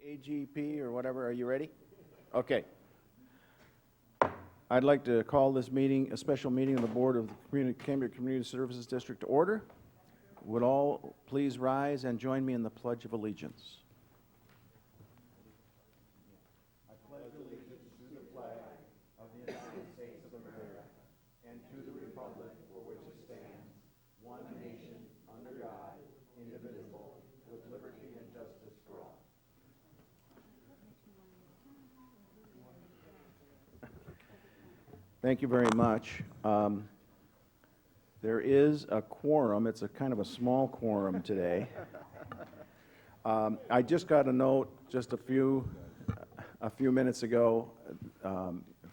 AGP or whatever, are you ready? Okay. I'd like to call this meeting, a special meeting of the Board of the Cambria Community Services District to order. Would all please rise and join me in the Pledge of Allegiance? I pledge allegiance to the flag of the United States of America and to the republic for which it stands, one nation, under God, indivisible, with liberty and justice for all. Thank you very much. There is a quorum. It's a kind of a small quorum today. I just got a note just a few minutes ago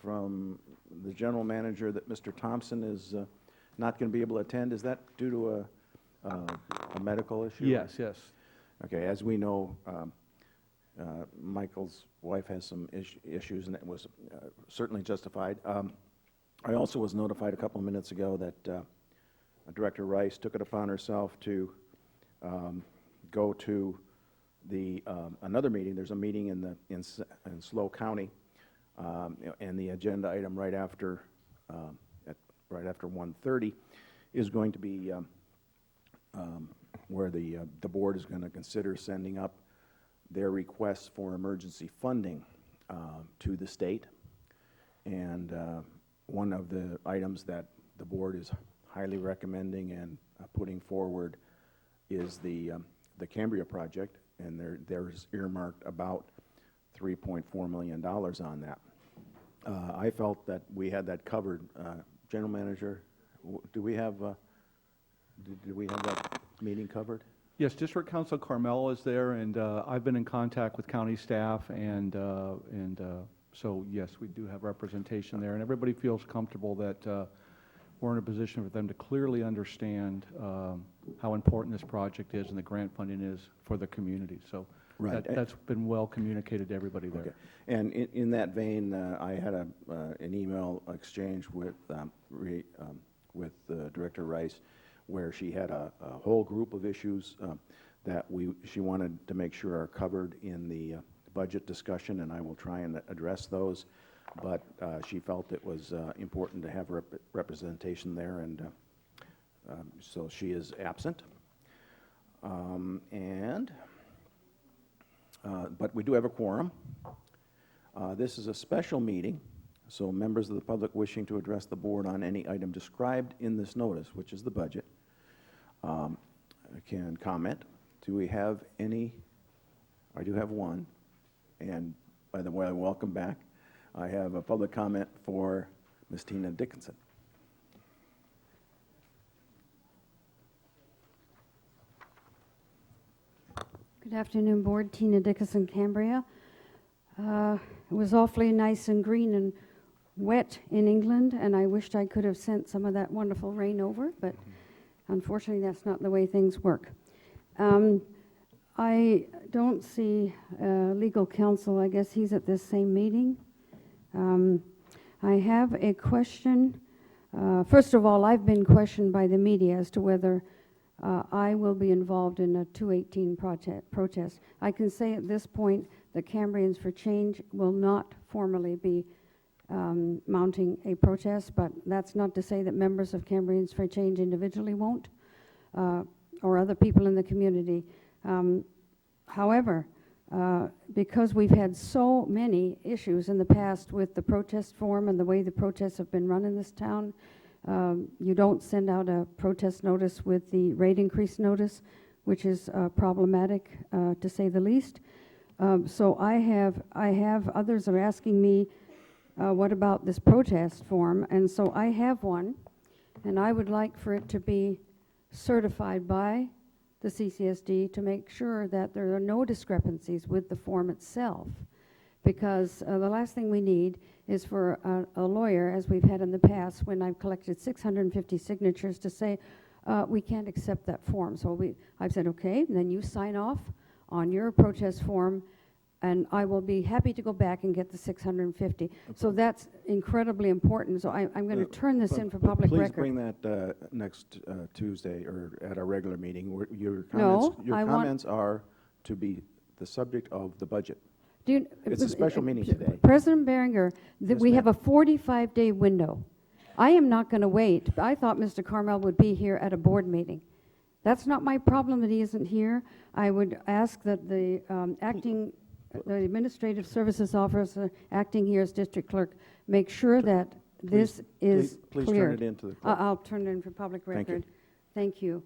from the general manager that Mr. Thompson is not going to be able to attend. Is that due to a medical issue? Yes, yes. Okay, as we know, Michael's wife has some issues, and it was certainly justified. I also was notified a couple of minutes ago that Director Rice took it upon herself to go to the another meeting. There's a meeting in SLO County, and the agenda item right after 1:30 is going to be where the board is going to consider sending up their requests for emergency funding to the state, and one of the items that the board is highly recommending and putting forward is the Cambria project, and there's earmarked about $3.4 million on that. I felt that we had that covered. General Manager, do we have that meeting covered? Yes, District Council Carmel is there, and I've been in contact with county staff, and so yes, we do have representation there, and everybody feels comfortable that we're in a position for them to clearly understand how important this project is and the grant funding is for the community. So right. That's been well communicated to everybody there. Okay. And in that vein, I had an email exchange with Director Rice, where she had a whole group of issues that she wanted to make sure are covered in the budget discussion, and I will try and address those. But she felt it was important to have representation there, and so she is absent. But we do have a quorum. This is a special meeting, so members of the public wishing to address the board on any item described in this notice, which is the budget, can comment. Do we have any? I do have one. And by the way, welcome back. I have a public comment for Ms. Tina Dickinson. Good afternoon, Board. Tina Dickinson, Cambria. It was awfully nice and green and wet in England, and I wished I could have sent some of that wonderful rain over, but unfortunately that's not the way things work. I don't see legal counsel. I guess he's at this same meeting. I have a question. First of all, I've been questioned by the media as to whether I will be involved in a 218 protest. I can say at this point that Cambrians for Change will not formally be mounting a protest, but that's not to say that members of Cambrians for Change individually won't, or other people in the community. However, because we've had so many issues in the past with the protest form and the way the protests have been run in this town, you don't send out a protest notice with the rate increase notice, which is problematic to say the least. So I have others are asking me, what about this protest form? And so I have one, and I would like for it to be certified by the CCSD to make sure that there are no discrepancies with the form itself, because the last thing we need is for a lawyer, as we've had in the past when I've collected 650 signatures, to say we can't accept that form. So I've said, okay, then you sign off on your protest form, and I will be happy to go back and get the 650. Okay. So that's incredibly important. So I'm going to turn this in for public record. Please bring that next Tuesday or at our regular meeting. Your comments are to be the subject of the budget. Do you, It's a special meeting today. President Berenger, Yes, we have ma'am. a 45-day window. I am not going to wait. I thought Mr. Carmel would be here at a board meeting. That's not my problem that he isn't here. I would ask that the the Administrative Services Officer acting here as District Clerk make sure that this is Please cleared. turn it in to the clerk. I'll turn it in for public Thank you. record. Thank you.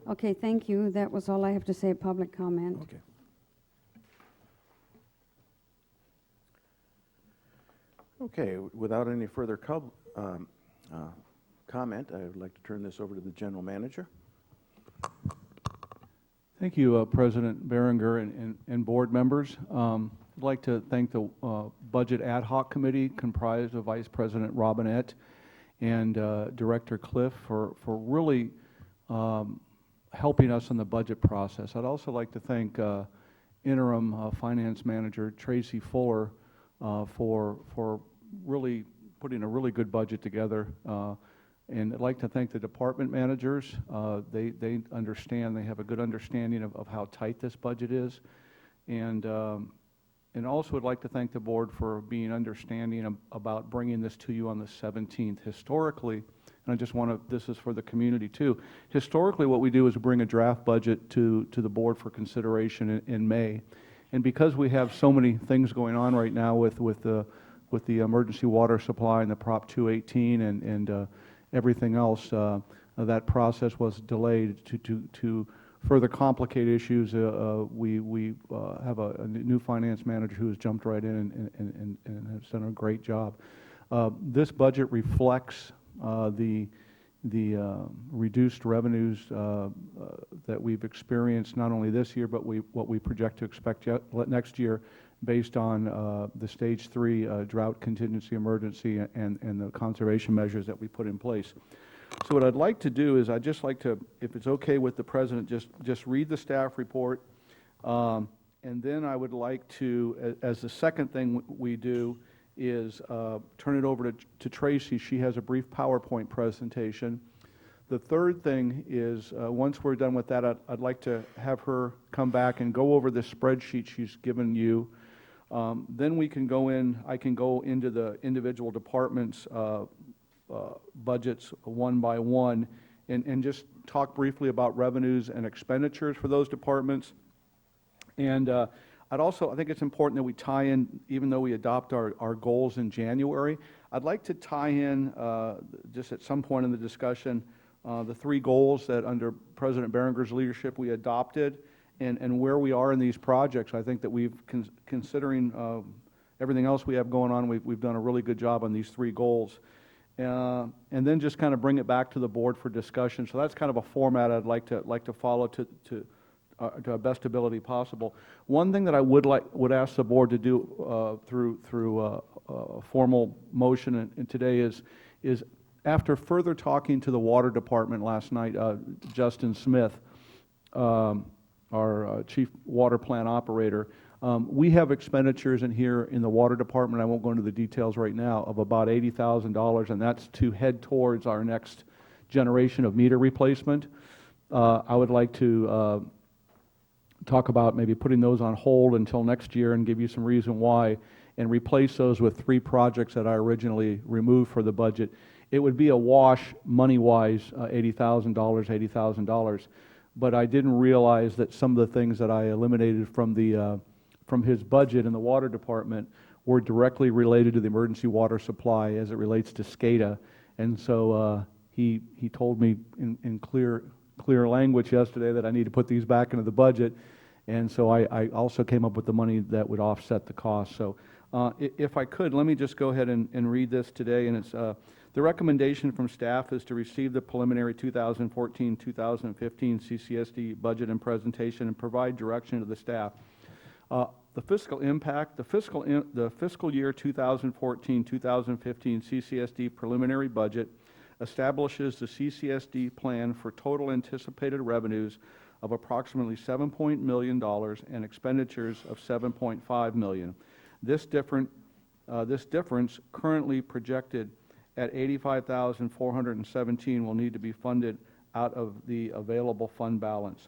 Okay, thank you. That was all I have to say at public comment. Okay. Okay, without any further comment, I would like to turn this over to the General Manager. Thank you, President Berenger and board members. I'd like to thank the Budget Ad Hoc Committee comprised of Vice President Robinette and Director Cliff for really helping us in the budget process. I'd also like to thank Interim Finance Manager Tracy Fuller for really putting a really good budget together. And I'd like to thank the department managers. They understand, they have a good understanding of how tight this budget is. And also would like to thank the board for being understanding about bringing this to you on the 17th. Historically, and I just want to, this is for the community too, historically what we do is bring a draft budget to the board for consideration in May. And because we have so many things going on right now with the emergency water supply and the Prop 218 and everything else, that process was delayed to further complicate issues. We have a new finance manager who has jumped right in and has done a great job. This budget reflects the reduced revenues that we've experienced not only this year, but what we project to expect next year based on the Stage 3 drought contingency emergency and the conservation measures that we put in place. So what I'd like to do is I'd just like to, if it's okay with the President, just read the staff report, and then I would like to, as the second thing we do, is turn it over to Tracy. She has a brief PowerPoint presentation. The third thing is, once we're done with that, I'd like to have her come back and go over the spreadsheet she's given you. Then we can go in, I can go into the individual departments' budgets one by one and just talk briefly about revenues and expenditures for those departments. And I think it's important that we tie in, even though we adopt our goals in January, I'd like to tie in, just at some point in the discussion, the 3 goals that under President Berenger's leadership we adopted and where we are in these projects. I think that considering everything else we have going on, we've done a really good job on these 3 goals. And then just kind of bring it back to the board for discussion. So that's kind of a format I'd like to follow to our best ability possible. One thing that I would ask the board to do through a formal motion and today is after further talking to the water department last night, Justin Smith, our chief water plant operator, we have expenditures in here in the water department, I won't go into the details right now, of about $80,000, and that's to head towards our next generation of meter replacement. I would like to talk about maybe putting those on hold until next year and give you some reason why, and replace those with 3 projects that I originally removed for the budget. It would be a wash money-wise, $80,000, but I didn't realize that some of the things that I eliminated from his budget in the water department were directly related to the emergency water supply as it relates to SCADA. And so he told me in clear language yesterday that I need to put these back into the budget. And so I also came up with the money that would offset the cost. So if I could, let me just go ahead and read this today. And it's the recommendation from staff is to receive the preliminary 2014-2015 CCSD budget and presentation and provide direction to the staff. The fiscal impact, the fiscal year 2014-2015 CCSD preliminary budget establishes the CCSD plan for total anticipated revenues of approximately $7 million and expenditures of $7.5 million. This difference currently projected at $85,417 will need to be funded out of the available fund balance.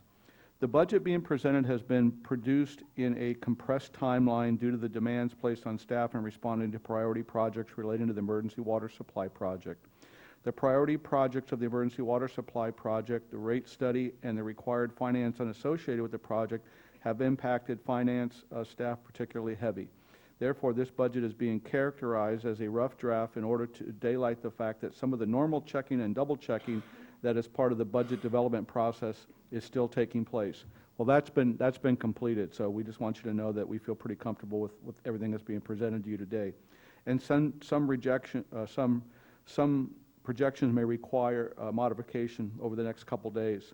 The budget being presented has been produced in a compressed timeline due to the demands placed on staff in responding to priority projects relating to the emergency water supply project. The priority projects of the emergency water supply project, the rate study, and the required finance unassociated with the project have impacted finance staff particularly heavy. Therefore, this budget is being characterized as a rough draft in order to daylight the fact that some of the normal checking and double checking that is part of the budget development process is still taking place. Well, that's been completed, so we just want you to know that we feel pretty comfortable with everything that's being presented to you today. And some projections may require modification over the next couple days.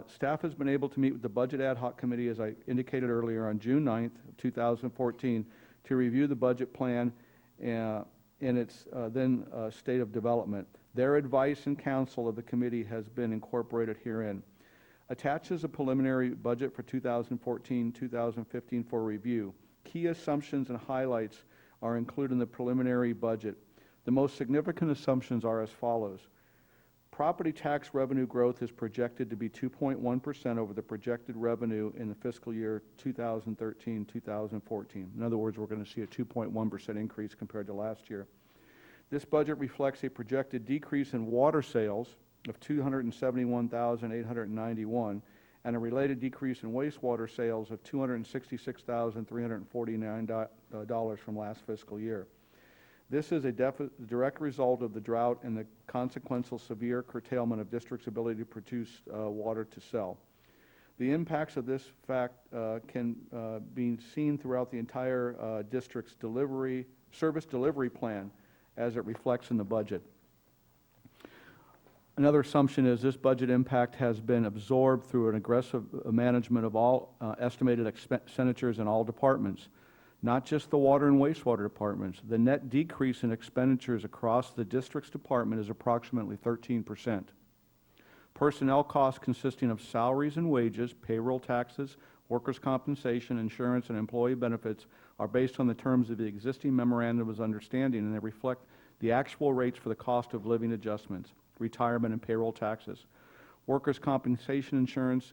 Staff has been able to meet with the Budget Ad Hoc Committee, as I indicated earlier, on June 9th, 2014, to review the budget plan in its then state of development. Their advice and counsel of the committee has been incorporated herein. Attached is a preliminary budget for 2014-2015 for review. Key assumptions and highlights are included in the preliminary budget. The most significant assumptions are as follows. Property tax revenue growth is projected to be 2.1% over the projected revenue in the fiscal year 2013-2014. In other words, we're going to see a 2.1% increase compared to last year. This budget reflects a projected decrease in water sales of $271,891 and a related decrease in wastewater sales of $266,349 from last fiscal year. This is a direct result of the drought and the consequential severe curtailment of districts' ability to produce water to sell. The impacts of this fact can be seen throughout the entire district's service delivery plan as it reflects in the budget. Another assumption is this budget impact has been absorbed through an aggressive management of all estimated expenditures in all departments, not just the water and wastewater departments. The net decrease in expenditures across the district's department is approximately 13%. Personnel costs consisting of salaries and wages, payroll taxes, workers' compensation, insurance, and employee benefits are based on the terms of the existing memorandum of understanding, and they reflect the actual rates for the cost of living adjustments, retirement, and payroll taxes. Workers' compensation insurance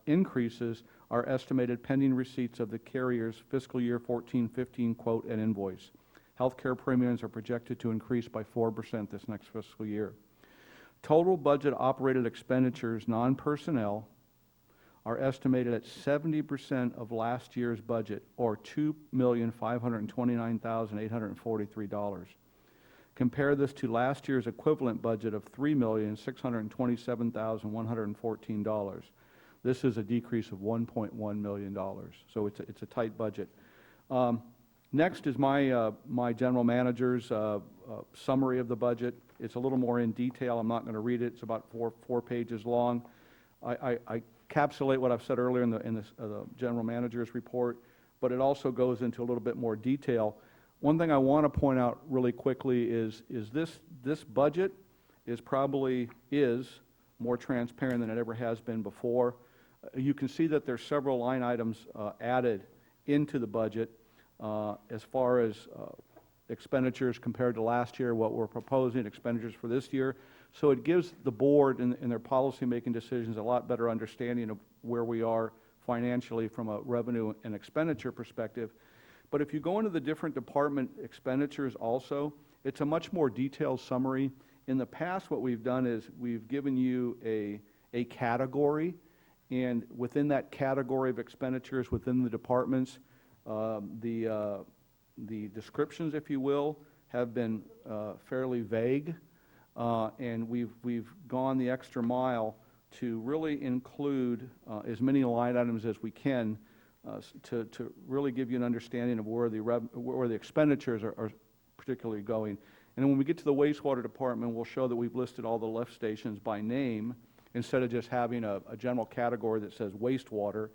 increases are estimated pending receipts of the carrier's fiscal year 14-15 quote and invoice. Healthcare premiums are projected to increase by 4% this next fiscal year. Total budget operated expenditures, non-personnel, are estimated at 70% of last year's budget, or $2,529,843. Compare this to last year's equivalent budget of $3,627,114. This is a decrease of $1.1 million, so it's a tight budget. Next is my general manager's summary of the budget. It's a little more in detail. I'm not going to read it. It's about four pages long. I encapsulate what I've said earlier in the general manager's report, but it also goes into a little bit more detail. One thing I want to point out really quickly is this budget is more transparent than it ever has been before. You can see that there's several line items added into the budget as far as expenditures compared to last year, what we're proposing, expenditures for this year. So it gives the board in their policy-making decisions a lot better understanding of where we are financially from a revenue and expenditure perspective. But if you go into the different department expenditures also, it's a much more detailed summary. In the past, what we've done is we've given you a category, and within that category of expenditures within the departments, the descriptions, if you will, have been fairly vague, and we've gone the extra mile to really include as many line items as we can to really give you an understanding of where the expenditures are particularly going. And then when we get to the wastewater department, we'll show that we've listed all the lift stations by name instead of just having a general category that says wastewater.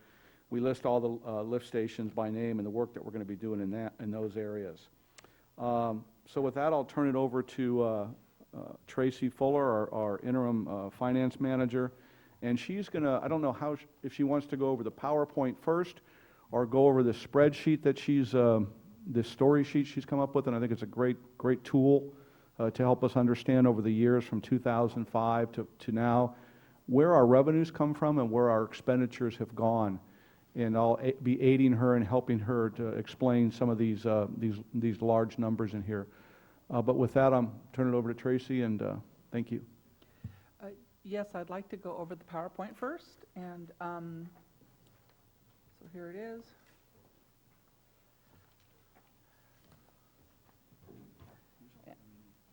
We list all the lift stations by name and the work that we're going to be doing in those areas. So with that, I'll turn it over to Tracy Fuller, our interim finance manager, and she's going to, I don't know if she wants to go over the PowerPoint first or go over the spreadsheet that this story sheet she's come up with, and I think it's a great tool to help us understand over the years from 2005 to now where our revenues come from and where our expenditures have gone. And I'll be aiding her and helping her to explain some of these large numbers in here. But with that, I'm turning it over to Tracy, and thank you. Yes, I'd like to go over the PowerPoint first, and so here it is.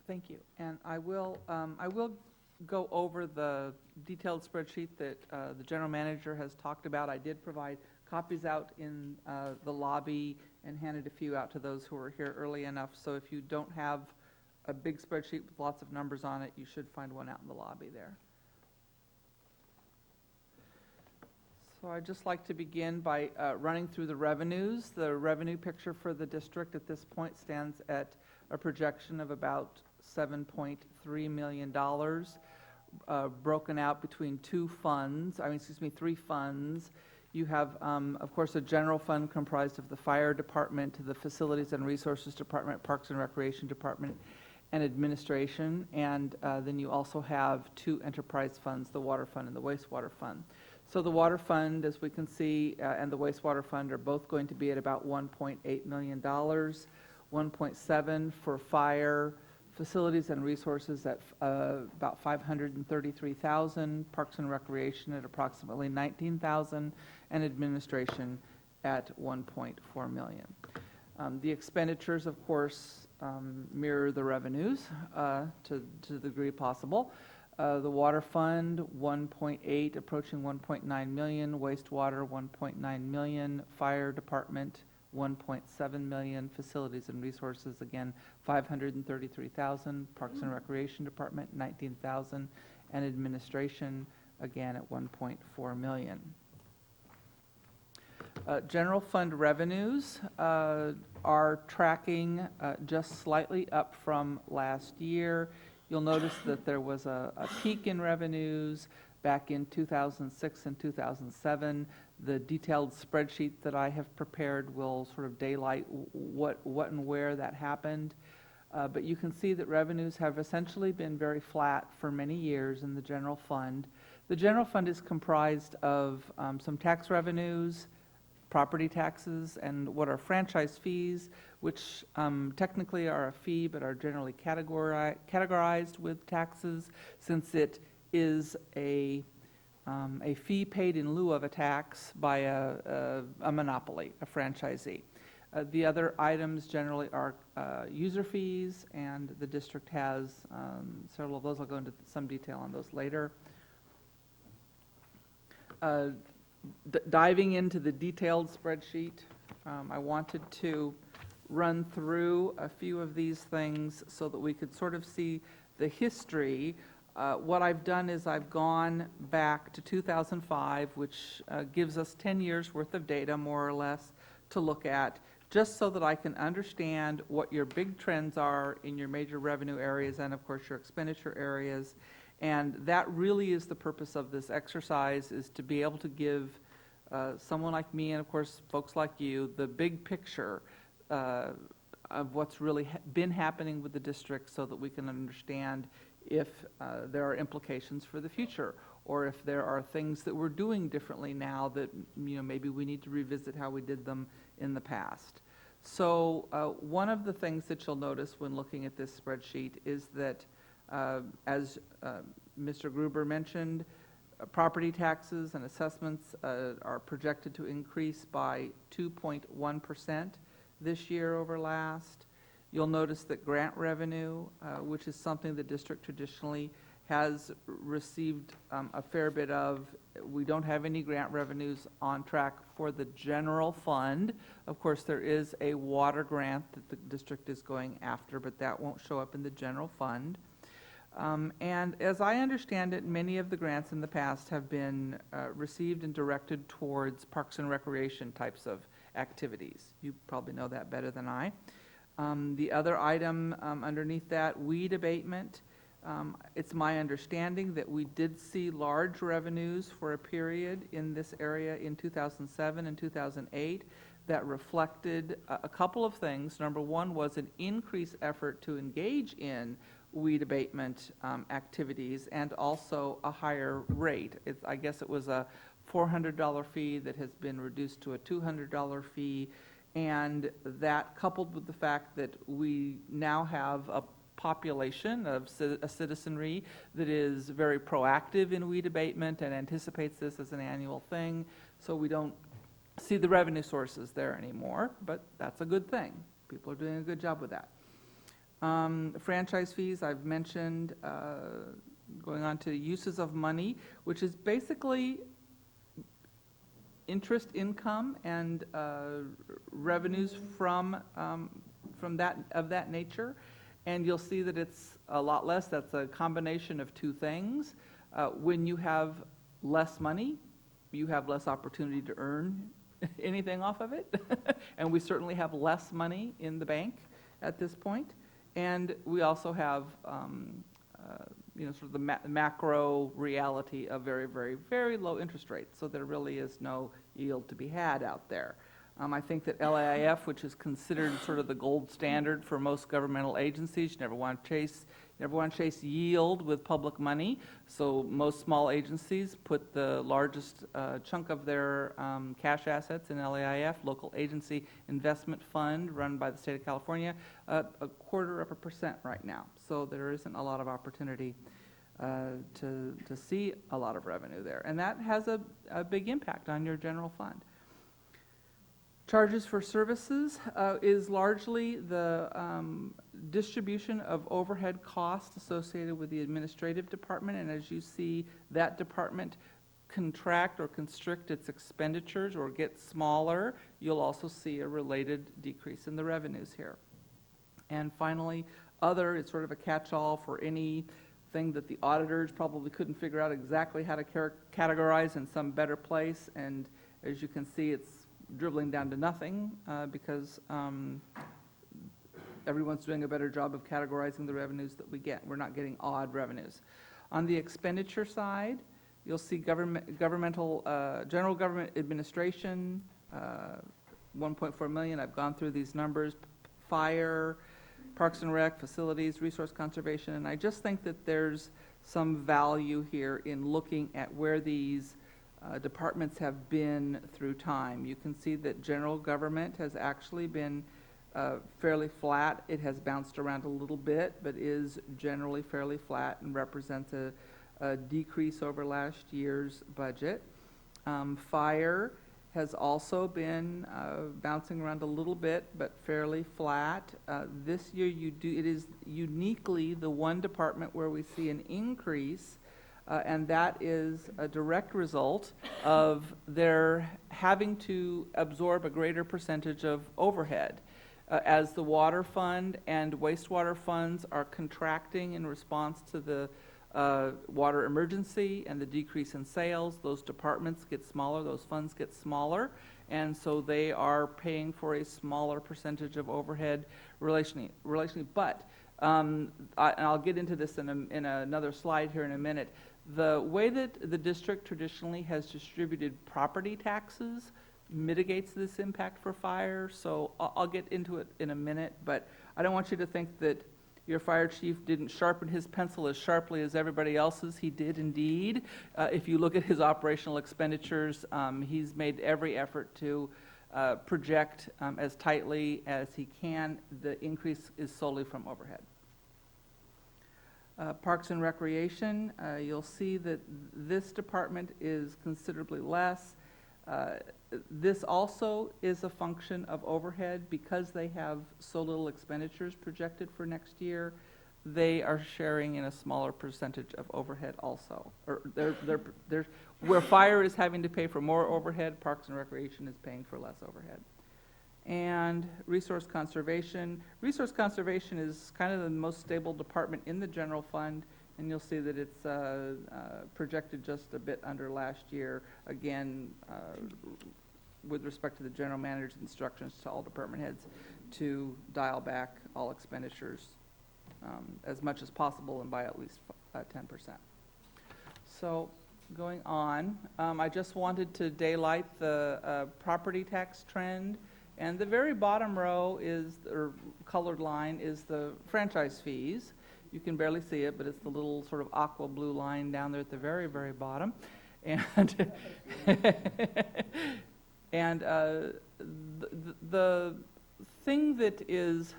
Thank you, and I will go over the detailed spreadsheet that the general manager has talked about. I did provide copies out in the lobby and handed a few out to those who were here early enough. So if you don't have a big spreadsheet with lots of numbers on it, you should find one out in the lobby there. So I'd just like to begin by running through the revenues. The revenue picture for the district at this point stands at a projection of about $7.3 million, broken out between three funds. You have, of course, a general fund comprised of the fire department, the facilities and resources department, parks and recreation department, and administration. And then you also have two enterprise funds, the water fund and the wastewater fund. So the water fund, as we can see, and the wastewater fund are both going to be at about $1.8 million, 1.7 for fire, facilities and resources at about $533,000, parks and recreation at approximately $19,000, and administration at $1.4 million. The expenditures, of course, mirror the revenues to the degree possible. The water fund, 1.8, approaching 1.9 million, wastewater, 1.9 million, fire department, 1.7 million, facilities and resources, again, 533,000, parks and recreation department, 19,000, and administration, again, at 1.4 million. General fund revenues are tracking just slightly up from last year. You'll notice that there was a peak in revenues back in 2006 and 2007. The detailed spreadsheet that I have prepared will sort of daylight what and where that happened. But you can see that revenues have essentially been very flat for many years in the general fund. The general fund is comprised of some tax revenues, property taxes, and what are franchise fees, which technically are a fee but are generally categorized with taxes, since it is a fee paid in lieu of a tax by a monopoly, a franchisee. The other items generally are user fees, and the district has several of those. I'll go into some detail on those later. Diving into the detailed spreadsheet, I wanted to run through a few of these things so that we could sort of see the history. What I've done is I've gone back to 2005, which gives us 10 years worth of data, more or less, to look at, just so that I can understand what your big trends are in your major revenue areas and, of course, your expenditure areas. And that really is the purpose of this exercise, is to be able to give someone like me, and of course folks like you, the big picture of what's really been happening with the district, so that we can understand if there are implications for the future, or if there are things that we're doing differently now that maybe we need to revisit how we did them in the past. So one of the things that you'll notice when looking at this spreadsheet is that as Mr. Gruber mentioned, property taxes and assessments are projected to increase by 2.1% this year over last. You'll notice that grant revenue, which is something the district traditionally has received a fair bit of, we don't have any grant revenues on track for the general fund. Of course, there is a water grant that the district is going after, but that won't show up in the general fund. And as I understand it, many of the grants in the past have been received and directed towards parks and recreation types of activities. You probably know that better than I. The other item underneath that, weed abatement. It's my understanding that we did see large revenues for a period in this area in 2007 and 2008 that reflected a couple of things. Number one was an increased effort to engage in weed abatement activities, and also a higher rate. I guess it was a $400 fee that has been reduced to a $200 fee, and that, coupled with the fact that we now have a population of a citizenry that is very proactive in weed abatement and anticipates this as an annual thing, so we don't see the revenue sources there anymore, but that's a good thing. People are doing a good job with that. Franchise fees, I've mentioned. Going on to uses of money, which is basically interest income and revenues from that nature. And you'll see that it's a lot less. That's a combination of two things. When you have less money, you have less opportunity to earn anything off of it. And we certainly have less money in the bank at this point. And we also have, sort of the macro reality of very, very, very low interest rates. So there really is no yield to be had out there. I think that LAIF, which is considered sort of the gold standard for most governmental agencies, you never want to chase yield with public money. So most small agencies put the largest chunk of their cash assets in LAIF, Local Agency Investment Fund, run by the state of California, 0.25% right now. So there isn't a lot of opportunity to see a lot of revenue there. And that has a big impact on your general fund. Charges for services is largely the distribution of overhead costs associated with the administrative department, and as you see that department contract or constrict its expenditures or get smaller, you'll also see a related decrease in the revenues here. And finally, other is sort of a catch-all for anything that the auditors probably couldn't figure out exactly how to categorize in some better place, and as you can see, it's dribbling down to nothing because everyone's doing a better job of categorizing the revenues that we get. We're not getting odd revenues. On the expenditure side, you'll see general government administration, 1.4 million. I've gone through these numbers. Fire, Parks and Rec, facilities, resource conservation, and I just think that there's some value here in looking at where these departments have been through time. You can see that general government has actually been fairly flat. It has bounced around a little bit, but is generally fairly flat and represents a decrease over last year's budget. Fire has also been bouncing around a little bit, but fairly flat. This year it is uniquely the one department where we see an increase, and that is a direct result of their having to absorb a greater percentage of overhead. As the water fund and wastewater funds are contracting in response to the water emergency and the decrease in sales, those departments get smaller, those funds get smaller, and so they are paying for a smaller percentage of overhead relationally. But and I'll get into this in another slide here in a minute. The way that the district traditionally has distributed property taxes mitigates this impact for fire, so I'll get into it in a minute, but I don't want you to think that your fire chief didn't sharpen his pencil as sharply as everybody else's. He did indeed. If you look at his operational expenditures, he's made every effort to project as tightly as he can. The increase is solely from overhead. Parks and Recreation, you'll see that this department is considerably less. This also is a function of overhead because they have so little expenditures projected for next year. They are sharing in a smaller percentage of overhead also. Or they're where fire is having to pay for more overhead, Parks and Recreation is paying for less overhead. And resource conservation. Resource conservation is kind of the most stable department in the general fund, and you'll see that it's projected just a bit under last year, again, with respect to the general manager's instructions to all department heads to dial back all expenditures as much as possible and by at least 10%. So going on, I just wanted to daylight the property tax trend. And the very bottom row is, or colored line, is the franchise fees. you can barely see it, but it's the little sort of aqua blue line down there at the very, very bottom. And, and the thing that is,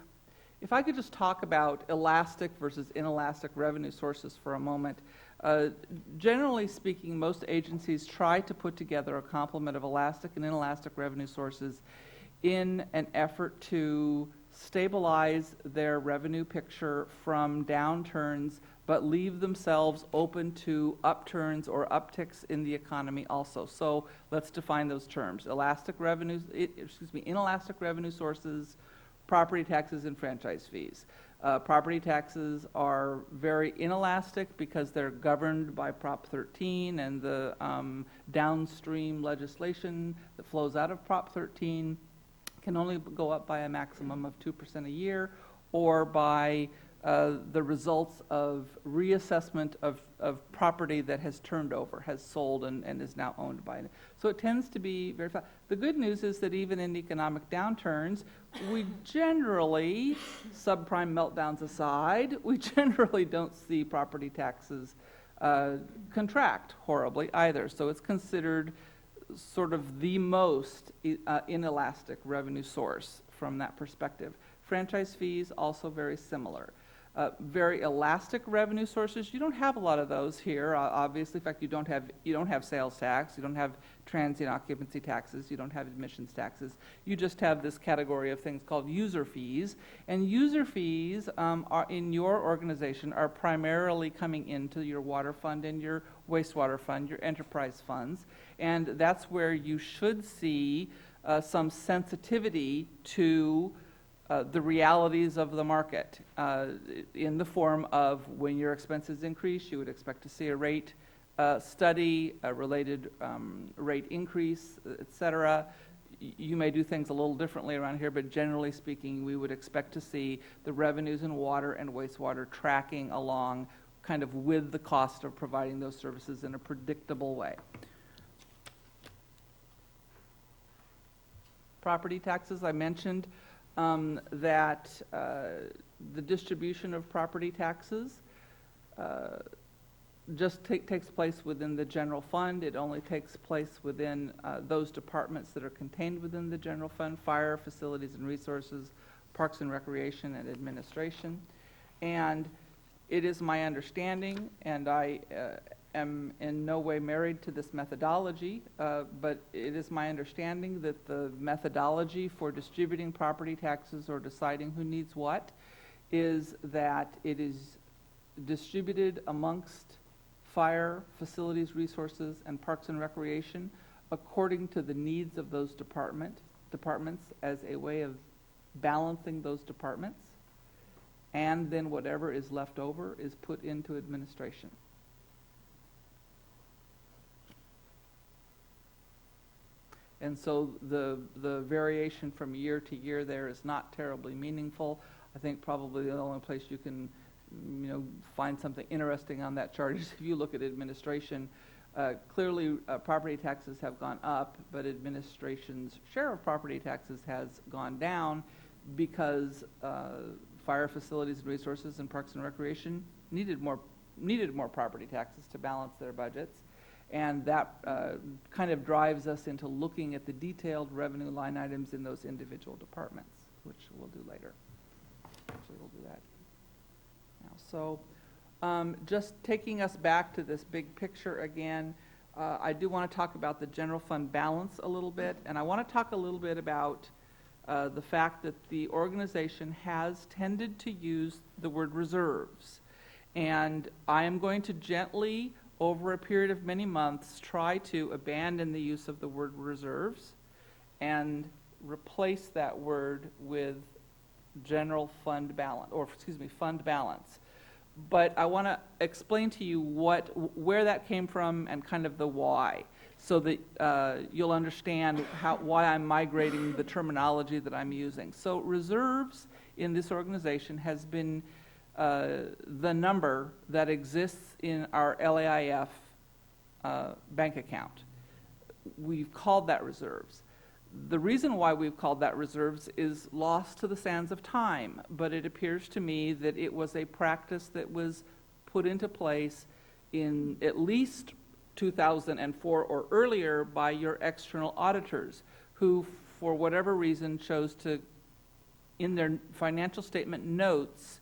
if I could just talk about elastic versus inelastic revenue sources for a moment. Generally speaking, most agencies try to put together a complement of elastic and inelastic revenue sources in an effort to stabilize their revenue picture from downturns, but leave themselves open to upturns or upticks in the economy also. So let's define those terms. Inelastic revenue sources, property taxes, and franchise fees. Property taxes are very inelastic because they're governed by Prop 13 and the downstream legislation that flows out of Prop 13 can only go up by a maximum of 2% a year, or by the results of reassessment of property that has turned over, has sold, and is now owned by it. So it tends to be very fast. The good news is that even in economic downturns, we generally, subprime meltdowns aside, we generally don't see property taxes contract horribly either. So it's considered sort of the most inelastic revenue source from that perspective. Franchise fees, also very similar. Very elastic revenue sources, you don't have a lot of those here, obviously. In fact, you don't have sales tax, you don't have transient occupancy taxes, you don't have admissions taxes. You just have this category of things called user fees. And user fees are in your organization are primarily coming into your water fund and your wastewater fund, your enterprise funds. And that's where you should see some sensitivity to the realities of the market in the form of when your expenses increase, you would expect to see a rate study, a related rate increase, et cetera. You may do things a little differently around here, but generally speaking, we would expect to see the revenues in water and wastewater tracking along kind of with the cost of providing those services in a predictable way. Property taxes, I mentioned that the distribution of property taxes just takes place within the general fund. It only takes place within those departments that are contained within the general fund: fire, facilities and resources, parks and recreation, and administration. And it is my understanding, and I am in no way married to this methodology, but it is my understanding that the methodology for distributing property taxes or deciding who needs what is that it is distributed amongst fire, facilities, resources, and parks and recreation according to the needs of those departments as a way of balancing those departments, and then whatever is left over is put into administration. And so the variation from year to year there is not terribly meaningful. I think probably the only place you can find something interesting on that chart is if you look at administration. Clearly, property taxes have gone up, but administration's share of property taxes has gone down because fire, facilities and resources, and parks and recreation needed more property taxes to balance their budgets. And that kind of drives us into looking at the detailed revenue line items in those individual departments, which we'll do later. Actually, we'll do that now. So just taking us back to this big picture again, I do want to talk about the general fund balance a little bit, and I want to talk a little bit about the fact that the organization has tended to use the word reserves. And I am going to gently, over a period of many months, try to abandon the use of the word reserves and replace that word with general fund balance, fund balance. But I want to explain to you where that came from and kind of the why, so that you'll understand why I'm migrating the terminology that I'm using. So reserves in this organization has been the number that exists in our LAIF bank account. We've called that reserves. The reason why we've called that reserves is lost to the sands of time, but it appears to me that it was a practice that was put into place in at least 2004 or earlier by your external auditors, who, for whatever reason, chose to, in their financial statement notes,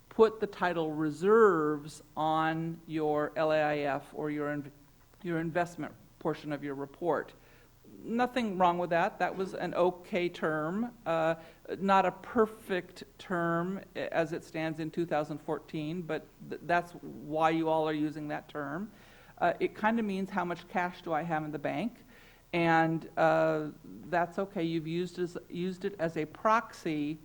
put the title reserves on your LAIF or your investment portion of your report. Nothing wrong with that. That was an okay term, not a perfect term as it stands in 2014, but that's why you all are using that term. It kind of means how much cash do I have in the bank, and that's okay. You've used it as a proxy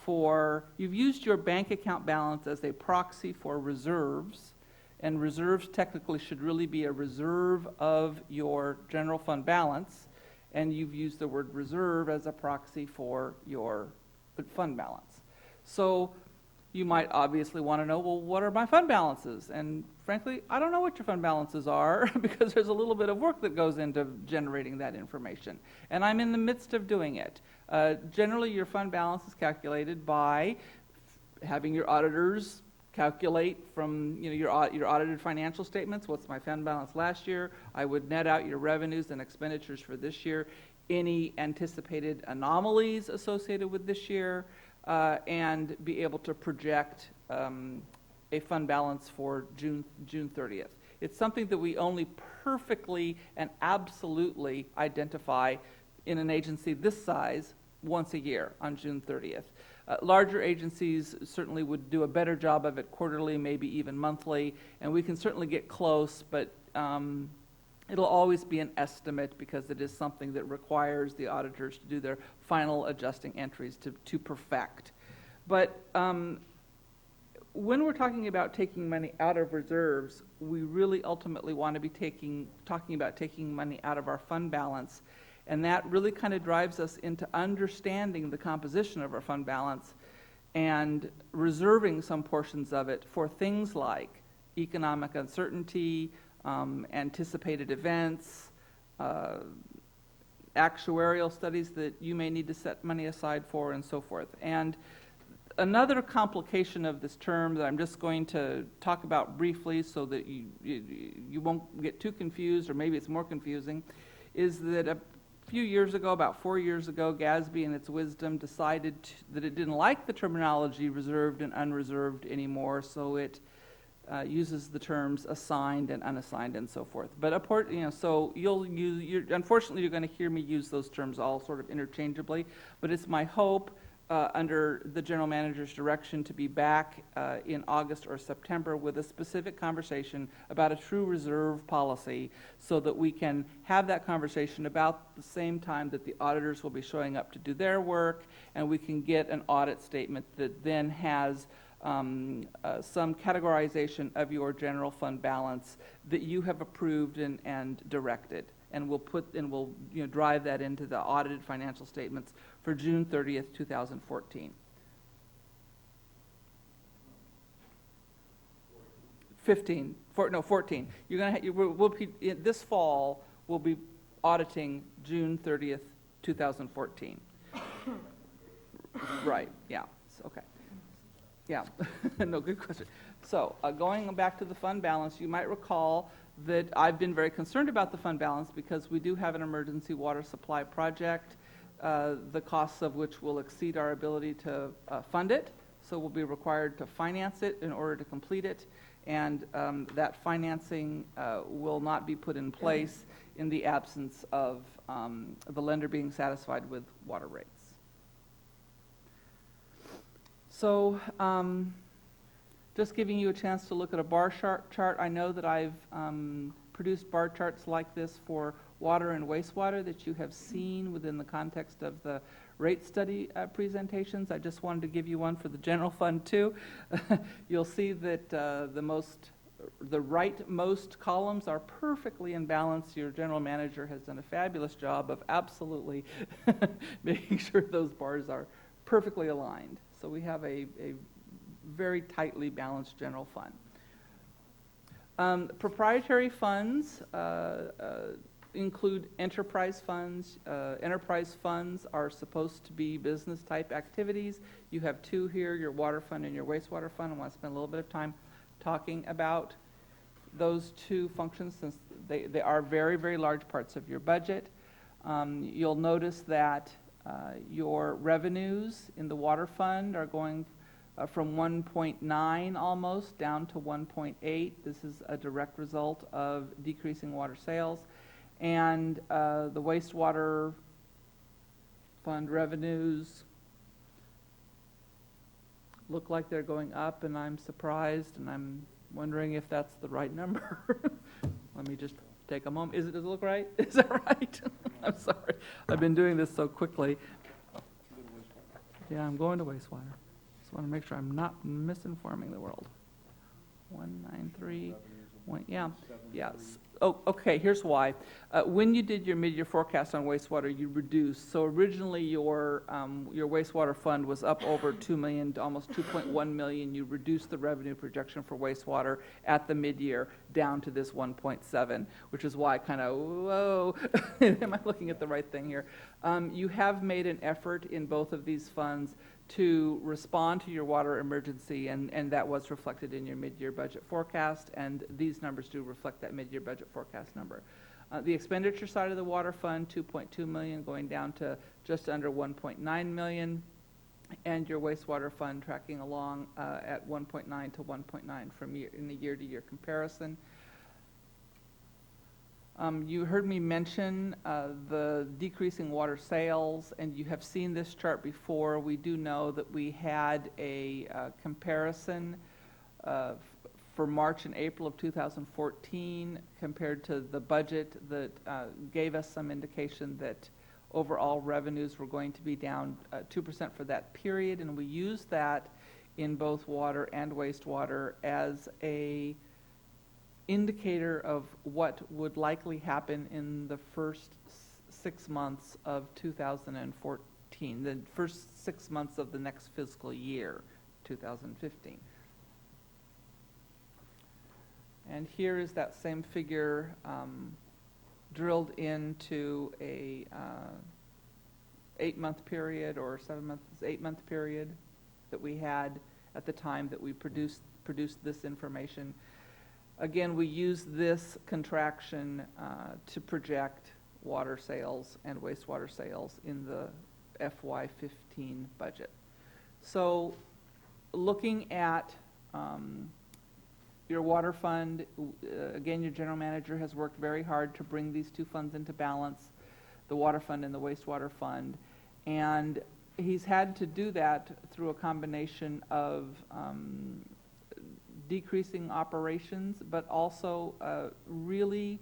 for, you've used your bank account balance as a proxy for reserves, and reserves technically should really be a reserve of your general fund balance, and you've used the word reserve as a proxy for your fund balance. So you might obviously want to know, well, what are my fund balances? And frankly, I don't know what your fund balances are because there's a little bit of work that goes into generating that information. And I'm in the midst of doing it. Generally, your fund balance is calculated by having your auditors calculate from your audited financial statements, what's my fund balance last year. I would net out your revenues and expenditures for this year, any anticipated anomalies associated with this year, and be able to project a fund balance for June 30th. It's something that we only perfectly and absolutely identify in an agency this size once a year on June 30th. Larger agencies certainly would do a better job of it quarterly, maybe even monthly, and we can certainly get close, but it'll always be an estimate because it is something that requires the auditors to do their final adjusting entries to perfect. But when we're talking about taking money out of reserves, we really ultimately want to be talking about taking money out of our fund balance. And that really kind of drives us into understanding the composition of our fund balance and reserving some portions of it for things like economic uncertainty, anticipated events, actuarial studies that you may need to set money aside for, and so forth. And another complication of this term that I'm just going to talk about briefly so that you won't get too confused, or maybe it's more confusing, is that a few years ago, about 4 years ago, GASB in its wisdom decided that it didn't like the terminology reserved and unreserved anymore, so it uses the terms assigned and unassigned and so forth. But so unfortunately you're going to hear me use those terms all sort of interchangeably, but it's my hope under the general manager's direction to be back in August or September with a specific conversation about a true reserve policy so that we can have that conversation about the same time that the auditors will be showing up to do their work, and we can get an audit statement that then has some categorization of your general fund balance that you have approved and directed. And we'll drive that into the audited financial statements for June 30th, 2014. 14. This fall we'll be auditing June 30th, 2014. Right. Yeah. Okay. Yeah. No, good question. So going back to the fund balance, you might recall that I've been very concerned about the fund balance because we do have an emergency water supply project, the costs of which will exceed our ability to fund it. So we'll be required to finance it in order to complete it. And that financing will not be put in place in the absence of the lender being satisfied with water rates. So just giving you a chance to look at a bar chart. I know that I've produced bar charts like this for water and wastewater that you have seen within the context of the rate study presentations. I just wanted to give you one for the general fund too. You'll see that the rightmost columns are perfectly in balance. Your general manager has done a fabulous job of absolutely making sure those bars are perfectly aligned. So we have a very tightly balanced general fund. Proprietary funds, include enterprise funds. Enterprise funds are supposed to be business-type activities. You have two here, your water fund and your wastewater fund. I want to spend a little bit of time talking about those two functions since they are very, very large parts of your budget. You'll notice that your revenues in the water fund are going from 1.9 almost down to 1.8. This is a direct result of decreasing water sales. And the wastewater fund revenues look like they're going up, and I'm surprised, and I'm wondering if that's the right number. Let me just take a moment. Does it look right? Is that right? I'm sorry. I've been doing this so quickly. Yeah, I'm going to wastewater. Just want to make sure I'm not misinforming the world. 193. Yeah. Yes. Oh, okay. Here's why. When you did your mid-year forecast on wastewater, you reduced. So originally, your wastewater fund was up over $2 million, to almost $2.1 million. You reduced the revenue projection for wastewater at the mid-year down to this 1.7, which is why I kind of whoa. Am I looking at the right thing here? You have made an effort in both of these funds to respond to your water emergency, and that was reflected in your mid-year budget forecast, and these numbers do reflect that mid-year budget forecast number. The expenditure side of the water fund, $2.2 million, going down to just under $1.9 million, and your wastewater fund tracking along at 1.9 to 1.9 in the year-to-year comparison. You heard me mention the decreasing water sales, and you have seen this chart before. We do know that we had a comparison for March and April of 2014 compared to the budget that gave us some indication that overall revenues were going to be down 2% for that period, and we used that in both water and wastewater as a indicator of what would likely happen in the first 6 months of 2014, the first 6 months of the next fiscal year, 2015. And here is that same figure drilled into a 8-month period or 8-month period that we had at the time that we produced this information. Again, we use this contraction to project water sales and wastewater sales in the FY15 budget. So looking at your water fund, again, your general manager has worked very hard to bring these two funds into balance, the water fund and the wastewater fund. And he's had to do that through a combination of decreasing operations, but also really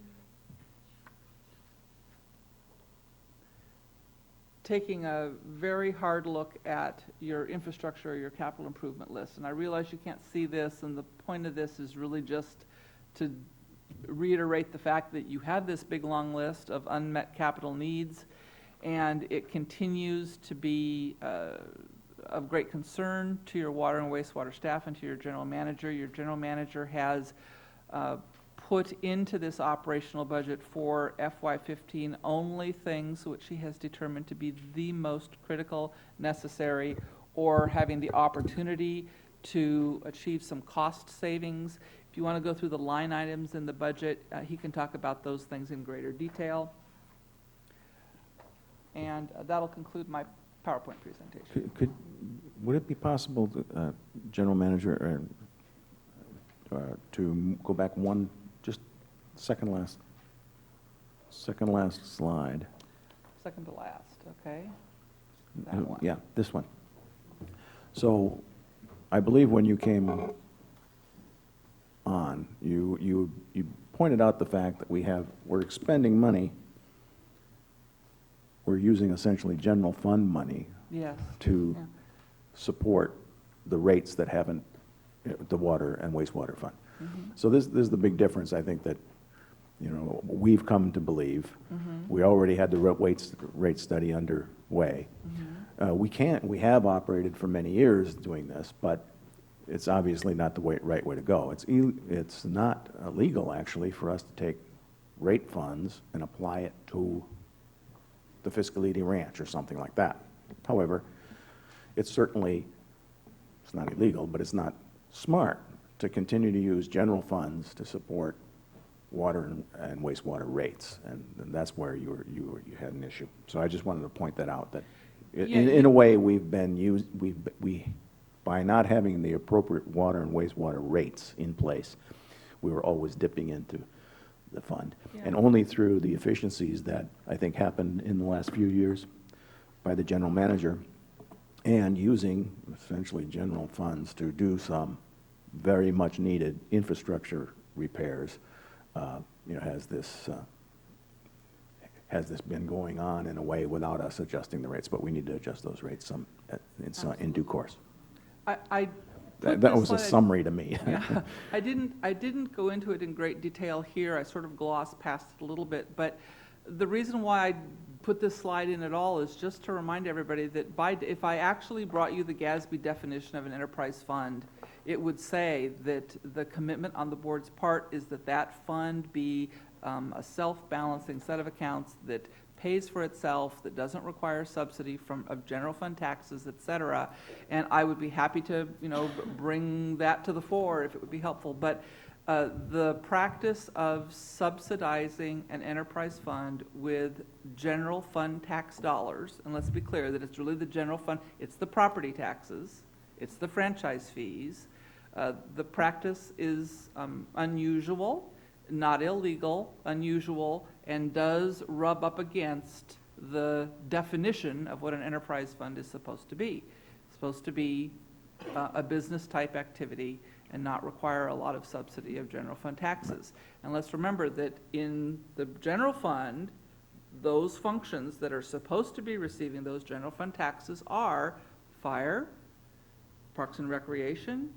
taking a very hard look at your infrastructure or your capital improvement list. And I realize you can't see this, and the point of this is really just to reiterate the fact that you have this big long list of unmet capital needs, and it continues to be of great concern to your water and wastewater staff and to your general manager. Your general manager has put into this operational budget for FY15 only things which he has determined to be the most critical, necessary, or having the opportunity to achieve some cost savings. If you want to go through the line items in the budget, he can talk about those things in greater detail. And that'll conclude my PowerPoint presentation. Would it be possible, General Manager, to go back one, just second last slide? Second to last, okay. That one. Yeah, this one. So, I believe when you came on, you pointed out the fact that we're expending money. We're using essentially general fund money Yes. to support the rates that haven't, the water and wastewater fund. Mm-hmm. So this is the big difference, I think, that, we've come to believe. We already had the rate study underway. We have operated for many years doing this, but it's obviously not the right way to go. It's not legal, actually, for us to take rate funds and apply it to the Fiscaliti Ranch or something like that. However, it's certainly, it's not illegal, but it's not smart to continue to use general funds to support water and wastewater rates, and that's where you had an issue. So I just wanted to point that out, that in a way, by not having the appropriate water and wastewater rates in place, we were always dipping into the fund. Yeah. And only through the efficiencies that I think happened in the last few years by the general manager, and using essentially general funds to do some very much needed infrastructure repairs, has this been going on in a way without us adjusting the rates, but we need to adjust those rates in due course. I That put this was a slide- summary to me. Yeah, I didn't go into it in great detail here. I sort of glossed past it a little bit, but the reason why I put this slide in at all is just to remind everybody that if I actually brought you the GASB definition of an enterprise fund, it would say that the commitment on the board's part is that that fund be a self-balancing set of accounts that pays for itself, that doesn't require subsidy of general fund taxes, et cetera. And I would be happy to, bring that to the fore if it would be helpful. But the practice of subsidizing an enterprise fund with general fund tax dollars, and let's be clear that it's really the general fund, it's the property taxes, it's the franchise fees. The practice is unusual, not illegal, unusual, and does rub up against the definition of what an enterprise fund is supposed to be. It's supposed to be a business type activity and not require a lot of subsidy of general fund taxes. And let's remember that in the general fund, those functions that are supposed to be receiving those general fund taxes are fire, parks and recreation,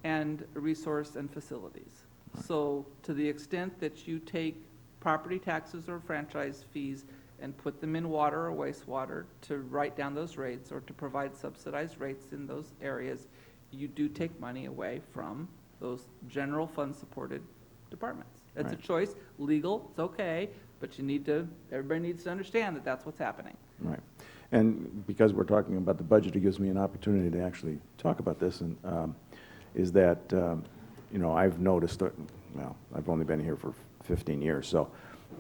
and resource and facilities. So to the extent that you take property taxes or franchise fees and put them in water or wastewater to write down those rates or to provide subsidized rates in those areas, you do take money away from those general fund supported departments. That's a Right. choice, legal, it's okay, but everybody needs to understand that that's what's happening. Right. And because we're talking about the budget, it gives me an opportunity to actually talk about this, and is that, I've noticed, I've only been here for 15 years,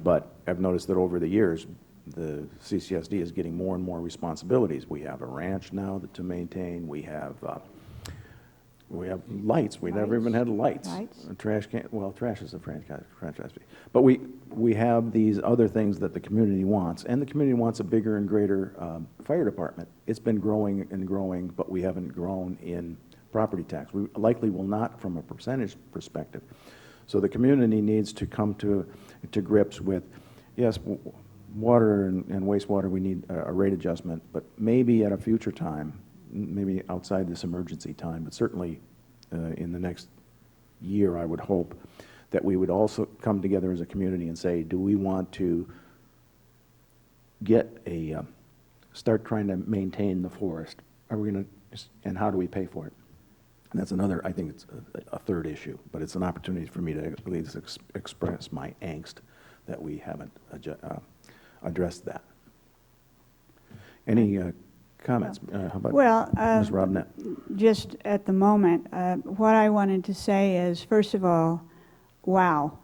but I've noticed that over the years, the CCSD is getting more and more responsibilities. We have a ranch now to maintain. We have lights. We never even had lights. Lights. A trash can. Well, trash is a franchise fee. But we have these other things that the community wants, and the community wants a bigger and greater fire department. It's been growing and growing, but we haven't grown in property tax. We likely will not from a percentage perspective. So the community needs to come to grips with, yes, water and wastewater, we need a rate adjustment, but maybe at a future time, maybe outside this emergency time, but certainly in the next year, I would hope that we would also come together as a community and say, do we want to start trying to maintain the forest? Are we going to, and how do we pay for it? And that's another, I think it's a third issue, but it's an opportunity for me to at least express my angst that we haven't addressed that. Any comments? How about Ms. Robnett? Just at the moment, what I wanted to say is, first of all, wow.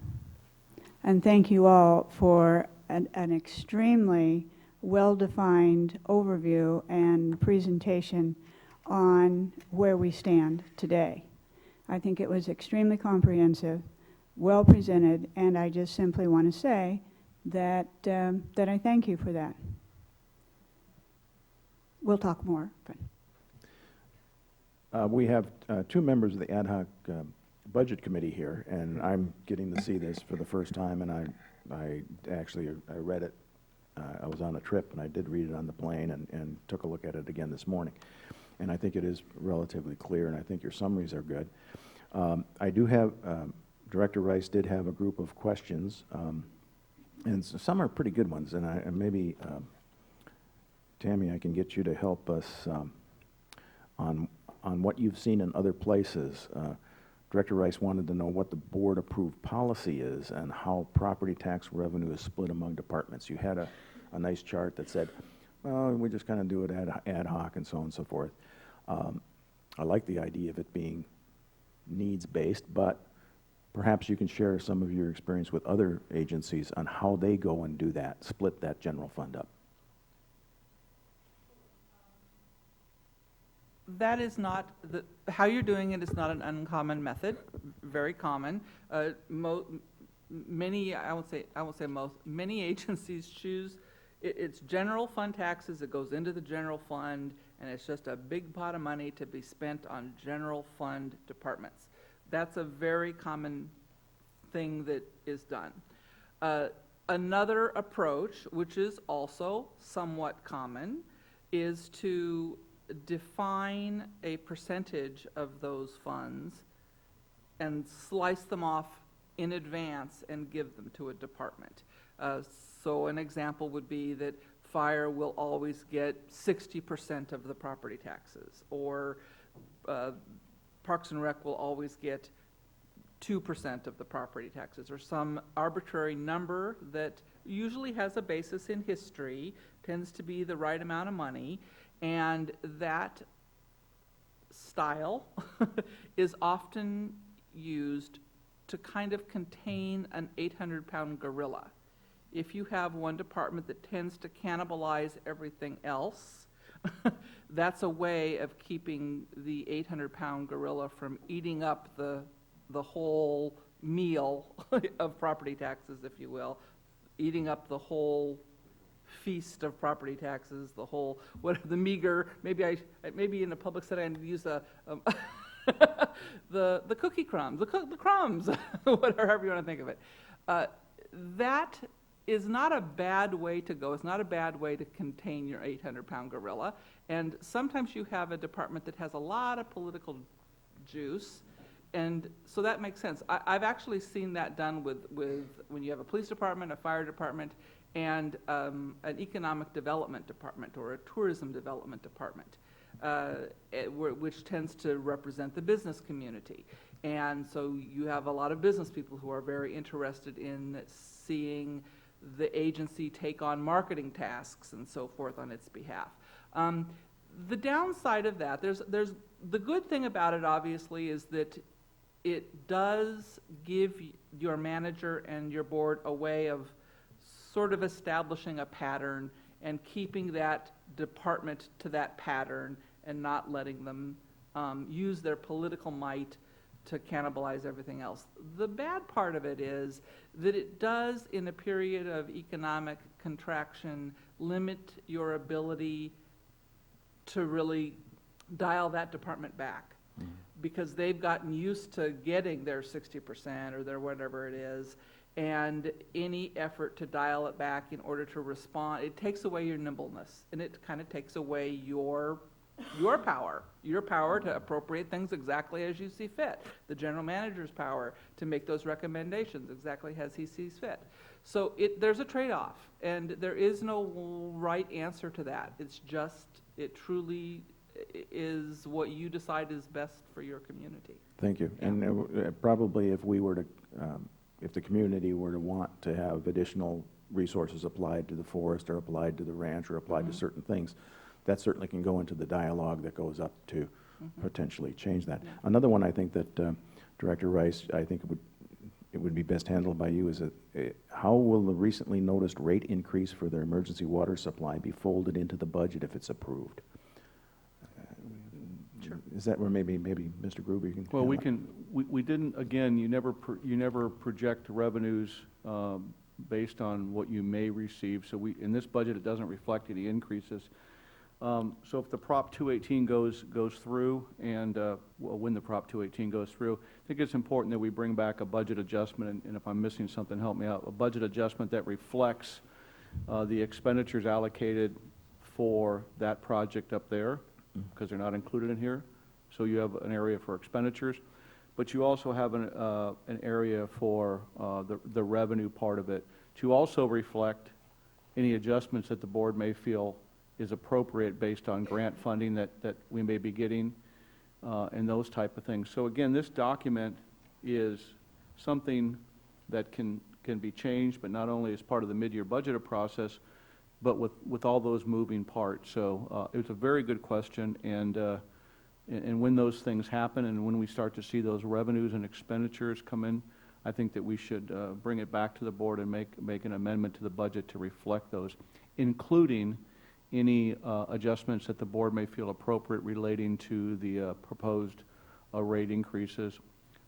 And thank you all for an extremely well-defined overview and presentation on where we stand today. I think it was extremely comprehensive, well presented, and I just simply want to say that I thank you for that. We'll talk more. But. We have two members of the ad hoc budget committee here, and I'm getting to see this for the first time, and I actually read it. I was on a trip, and I did read it on the plane and took a look at it again this morning. And I think it is relatively clear, and I think your summaries are good. I do have, Director Rice did have a group of questions, and some are pretty good ones, and maybe, Tammy, I can get you to help us on what you've seen in other places. Director Rice wanted to know what the board-approved policy is and how property tax revenue is split among departments. You had a nice chart that said, well, we just kind of do it ad hoc and so on and so forth. I like the idea of it being needs-based, but perhaps you can share some of your experience with other agencies on how they go and do that, split that general fund up. That is not, how you're doing it is not an uncommon method, very common. Many, I won't say most, many agencies choose, it's general fund taxes, it goes into the general fund, and it's just a big pot of money to be spent on general fund departments. That's a very common thing that is done. Another approach, which is also somewhat common, is to define a percentage of those funds and slice them off in advance and give them to a department. So an example would be that fire will always get 60% of the property taxes, or Parks and Rec will always get 2% of the property taxes, or some arbitrary number that usually has a basis in history, tends to be the right amount of money, and that style is often used to kind of contain an 800-pound gorilla. If you have one department that tends to cannibalize everything else, that's a way of keeping the 800-pound gorilla from eating up the whole meal of property taxes, if you will, eating up the whole feast of property taxes, the whole, the meager, maybe in a public setting I'd use the cookie crumbs, the crumbs, whatever you want to think of it. That is not a bad way to go. It's not a bad way to contain your 800-pound gorilla. And sometimes you have a department that has a lot of political juice, and so that makes sense. I've actually seen that done with when you have a police department, a fire department, and an economic development department or a tourism development department, which tends to represent the business community. And so you have a lot of business people who are very interested in seeing the agency take on marketing tasks and so forth on its behalf. The downside of that, there's the good thing about it, obviously, is that it does give your manager and your board a way of sort of establishing a pattern and keeping that department to that pattern and not letting them use their political might to cannibalize everything else. The bad part of it is that it does, in a period of economic contraction, limit your ability to really dial that department back, because they've gotten used to getting their 60% or their whatever it is, and any effort to dial it back in order to respond, it takes away your nimbleness, and it kind of takes away your power to appropriate things exactly as you see fit, the general manager's power to make those recommendations exactly as he sees fit. So there's a trade-off, and there is no right answer to that. It's just, it truly is what you decide is best for your community. Thank you. And probably if we were to, if the community were to want to have additional resources applied to the forest or applied to the ranch or applied to certain things, that certainly can go into the dialogue that goes up to potentially change that. Another one I think that Director Rice, I think it would be best handled by you, is how will the recently noticed rate increase for their emergency water supply be folded into the budget if it's approved? Sure. Is that where maybe Mr. Gruber you can? Well, we didn't, again, you never project revenues based on what you may receive. So in this budget, it doesn't reflect any increases. So if the Prop 218 goes through, and when the Prop 218 goes through, I think it's important that we bring back a budget adjustment, and if I'm missing something, help me out, a budget adjustment that reflects the expenditures allocated for that project up there, because they're not included in here. So you have an area for expenditures, but you also have an area for the revenue part of it to also reflect any adjustments that the board may feel is appropriate based on grant funding that we may be getting, and those type of things. So again, this document is something that can be changed, but not only as part of the mid-year budget process, but with all those moving parts. So it's a very good question, and when those things happen and when we start to see those revenues and expenditures come in, I think that we should bring it back to the board and make an amendment to the budget to reflect those, including any adjustments that the board may feel appropriate relating to the proposed rate increases,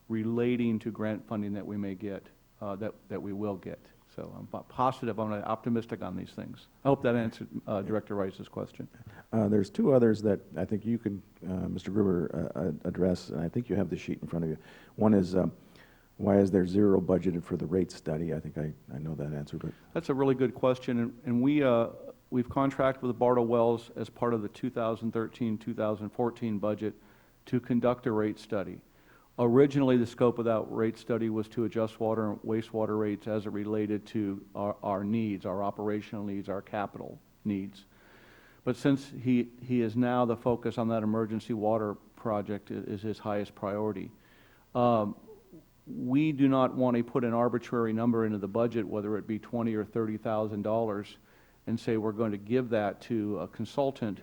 relating to grant funding that we may get, that we will get. So I'm positive, I'm optimistic on these things. I hope that answered Director Rice's question. There's two others that I think you could, Mr. Gruber, address, and I think you have the sheet in front of you. One is, why is there zero budgeted for the rate study? I think I know that answer, but. That's a really good question, and we've contracted with Bartle Wells as part of the 2013-2014 budget to conduct a rate study. Originally, the scope of that rate study was to adjust water and wastewater rates as it related to our needs, our operational needs, our capital needs. But since he is now the focus on that emergency water project is his highest priority, we do not want to put an arbitrary number into the budget, whether it be $20,000 or $30,000, and say we're going to give that to a consultant,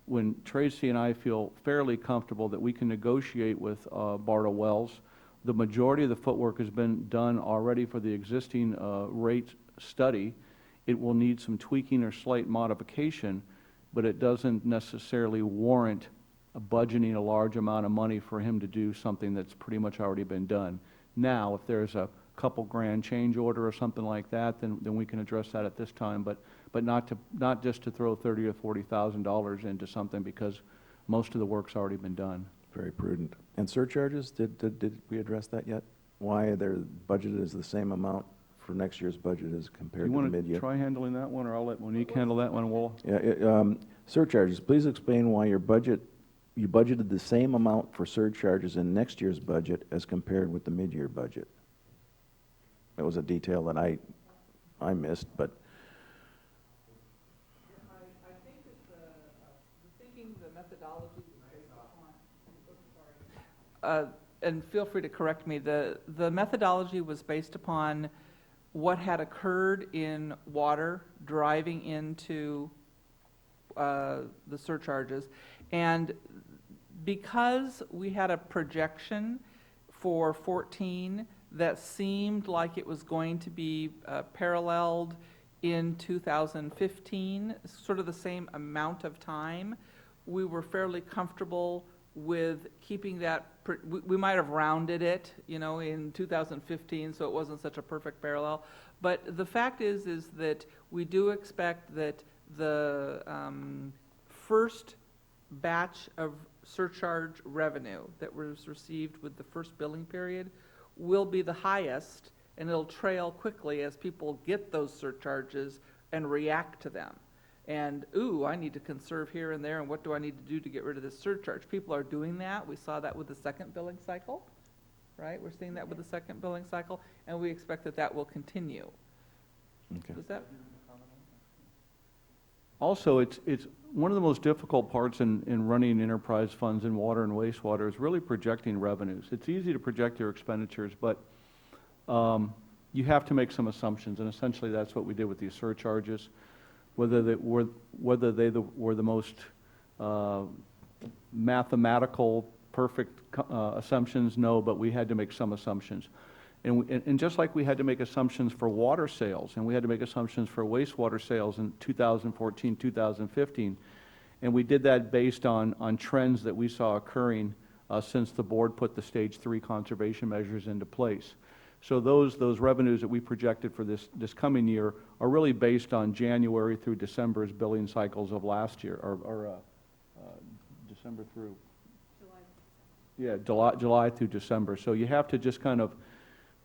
when Tracy and I feel fairly comfortable that we can negotiate with Bartle Wells. The majority of the footwork has been done already for the existing rate study. It will need some tweaking or slight modification, but it doesn't necessarily warrant budgeting a large amount of money for him to do something that's pretty much already been done. Now, if there's a couple grand change order or something like that, then we can address that at this time, but not just to throw $30,000 or $40,000 into something, because most of the work's already been done. Very prudent. And surcharges, did we address that yet? Why their budget is the same amount for next year's budget as compared to the mid-year? You want to try handling that one, or I'll let Monique handle that one? Yeah, surcharges, please explain why you budgeted the same amount for surcharges in next year's budget as compared with the mid-year budget. That was a detail that I missed, but. I think that the methodology is based upon, and feel free to correct me, the methodology was based upon what had occurred in water driving into the surcharges. And because we had a projection for 14 that seemed like it was going to be paralleled in 2015, sort of the same amount of time, we were fairly comfortable with keeping that. We might have rounded it, in 2015, so it wasn't such a perfect parallel. But the fact is that we do expect that the first batch of surcharge revenue that was received with the first billing period will be the highest, and it'll trail quickly as people get those surcharges and react to them. And, I need to conserve here and there, and what do I need to do to get rid of this surcharge? People are doing that. We saw that with the second billing cycle, right? We're seeing that with the second billing cycle, and we expect that will continue. Okay. Does that? Also, it's one of the most difficult parts in running enterprise funds in water and wastewater is really projecting revenues. It's easy to project your expenditures, but you have to make some assumptions, and essentially that's what we did with these surcharges. Whether they were the most mathematical, perfect assumptions, no, but we had to make some assumptions. And just like we had to make assumptions for water sales, and we had to make assumptions for wastewater sales in 2014, 2015, and we did that based on trends that we saw occurring since the board put the Stage 3 conservation measures into place. So those revenues that we projected for this coming year are really based on January through December's billing cycles of last year, or December through July through December. So you have to just kind of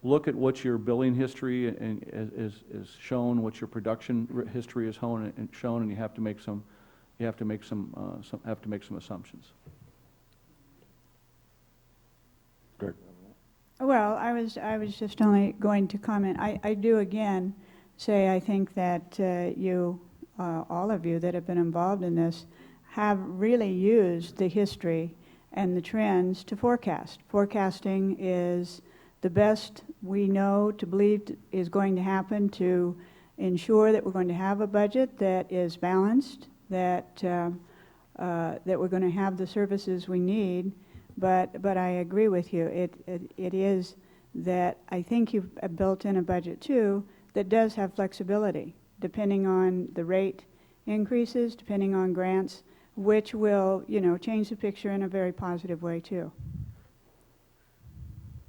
look at what your billing history is shown, what your production history is shown, and you have to make some assumptions. Good. Well, I was just only going to comment. I do again say I think that you, all of you that have been involved in this, have really used the history and the trends to forecast. Forecasting is the best we know to believe is going to happen to ensure that we're going to have a budget that is balanced, that we're going to have the services we need. But I agree with you. It is that I think you've built in a budget too that does have flexibility depending on the rate increases, depending on grants, which will, change the picture in a very positive way too.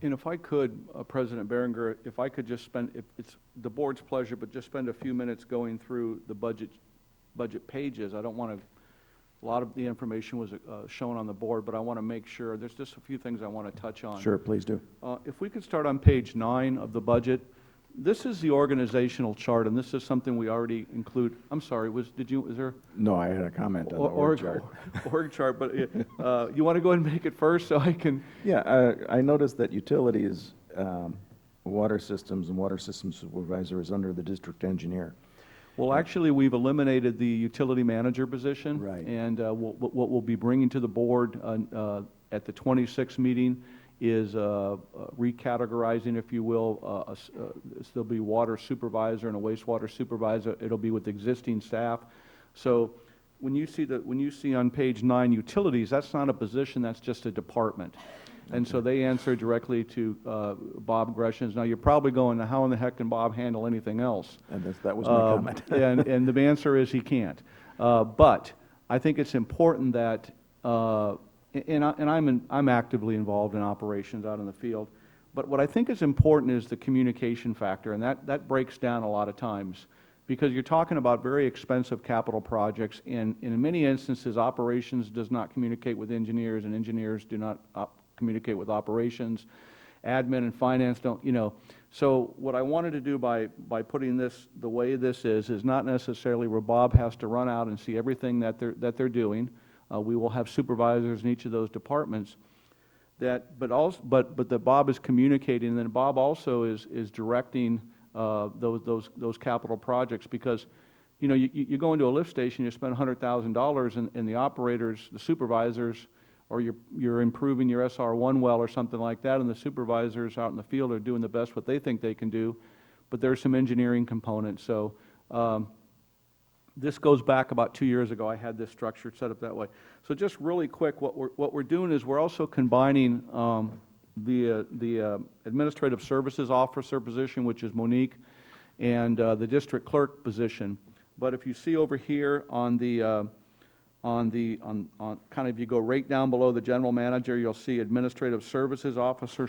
And if I could, President Berenger, if I could just spend, if it's the board's pleasure, but just spend a few minutes going through the budget pages. I don't want to, a lot of the information was shown on the board, but I want to make sure, there's just a few things I want to touch on. Sure, please do. If we could start on page 9 of the budget. This is the organizational chart, and this is something we already include. I'm sorry, was there? No, I had a comment on the org chart. Org chart, but you want to go ahead and make it first so I can? Yeah, I noticed that utilities, water systems and water system supervisor is under the district engineer. Well, actually, we've eliminated the utility manager position. Right. And what we'll be bringing to the board at the 26th meeting is recategorizing, if you will. There'll be water supervisor and a wastewater supervisor. It'll be with existing staff. So when you see on page 9 utilities, that's not a position, that's just a department. And so they answer directly to Bob Greshams. Now, you're probably going, how in the heck can Bob handle anything else? And that was my comment. and the answer is he can't. But I think it's important that, I'm actively involved in operations out in the field, but what I think is important is the communication factor, and that breaks down a lot of times, because you're talking about very expensive capital projects, and in many instances, operations does not communicate with engineers, and engineers do not communicate with operations. Admin and finance don't, So what I wanted to do by putting this the way this is not necessarily where Bob has to run out and see everything that they're doing. We will have supervisors in each of those departments. But that Bob is communicating, and then Bob also is directing those capital projects, because you go into a lift station, you spend $100,000, and the operators, the supervisors, or you're improving your SR1 well or something like that, and the supervisors out in the field are doing the best what they think they can do, but there's some engineering components. So this goes back about 2 years ago. I had this structure set up that way. So just really quick, what we're doing is we're also combining the administrative services officer position, which is Monique, and the district clerk position. But if you see over here on kind of, you go right down below the general manager, you'll see administrative services officer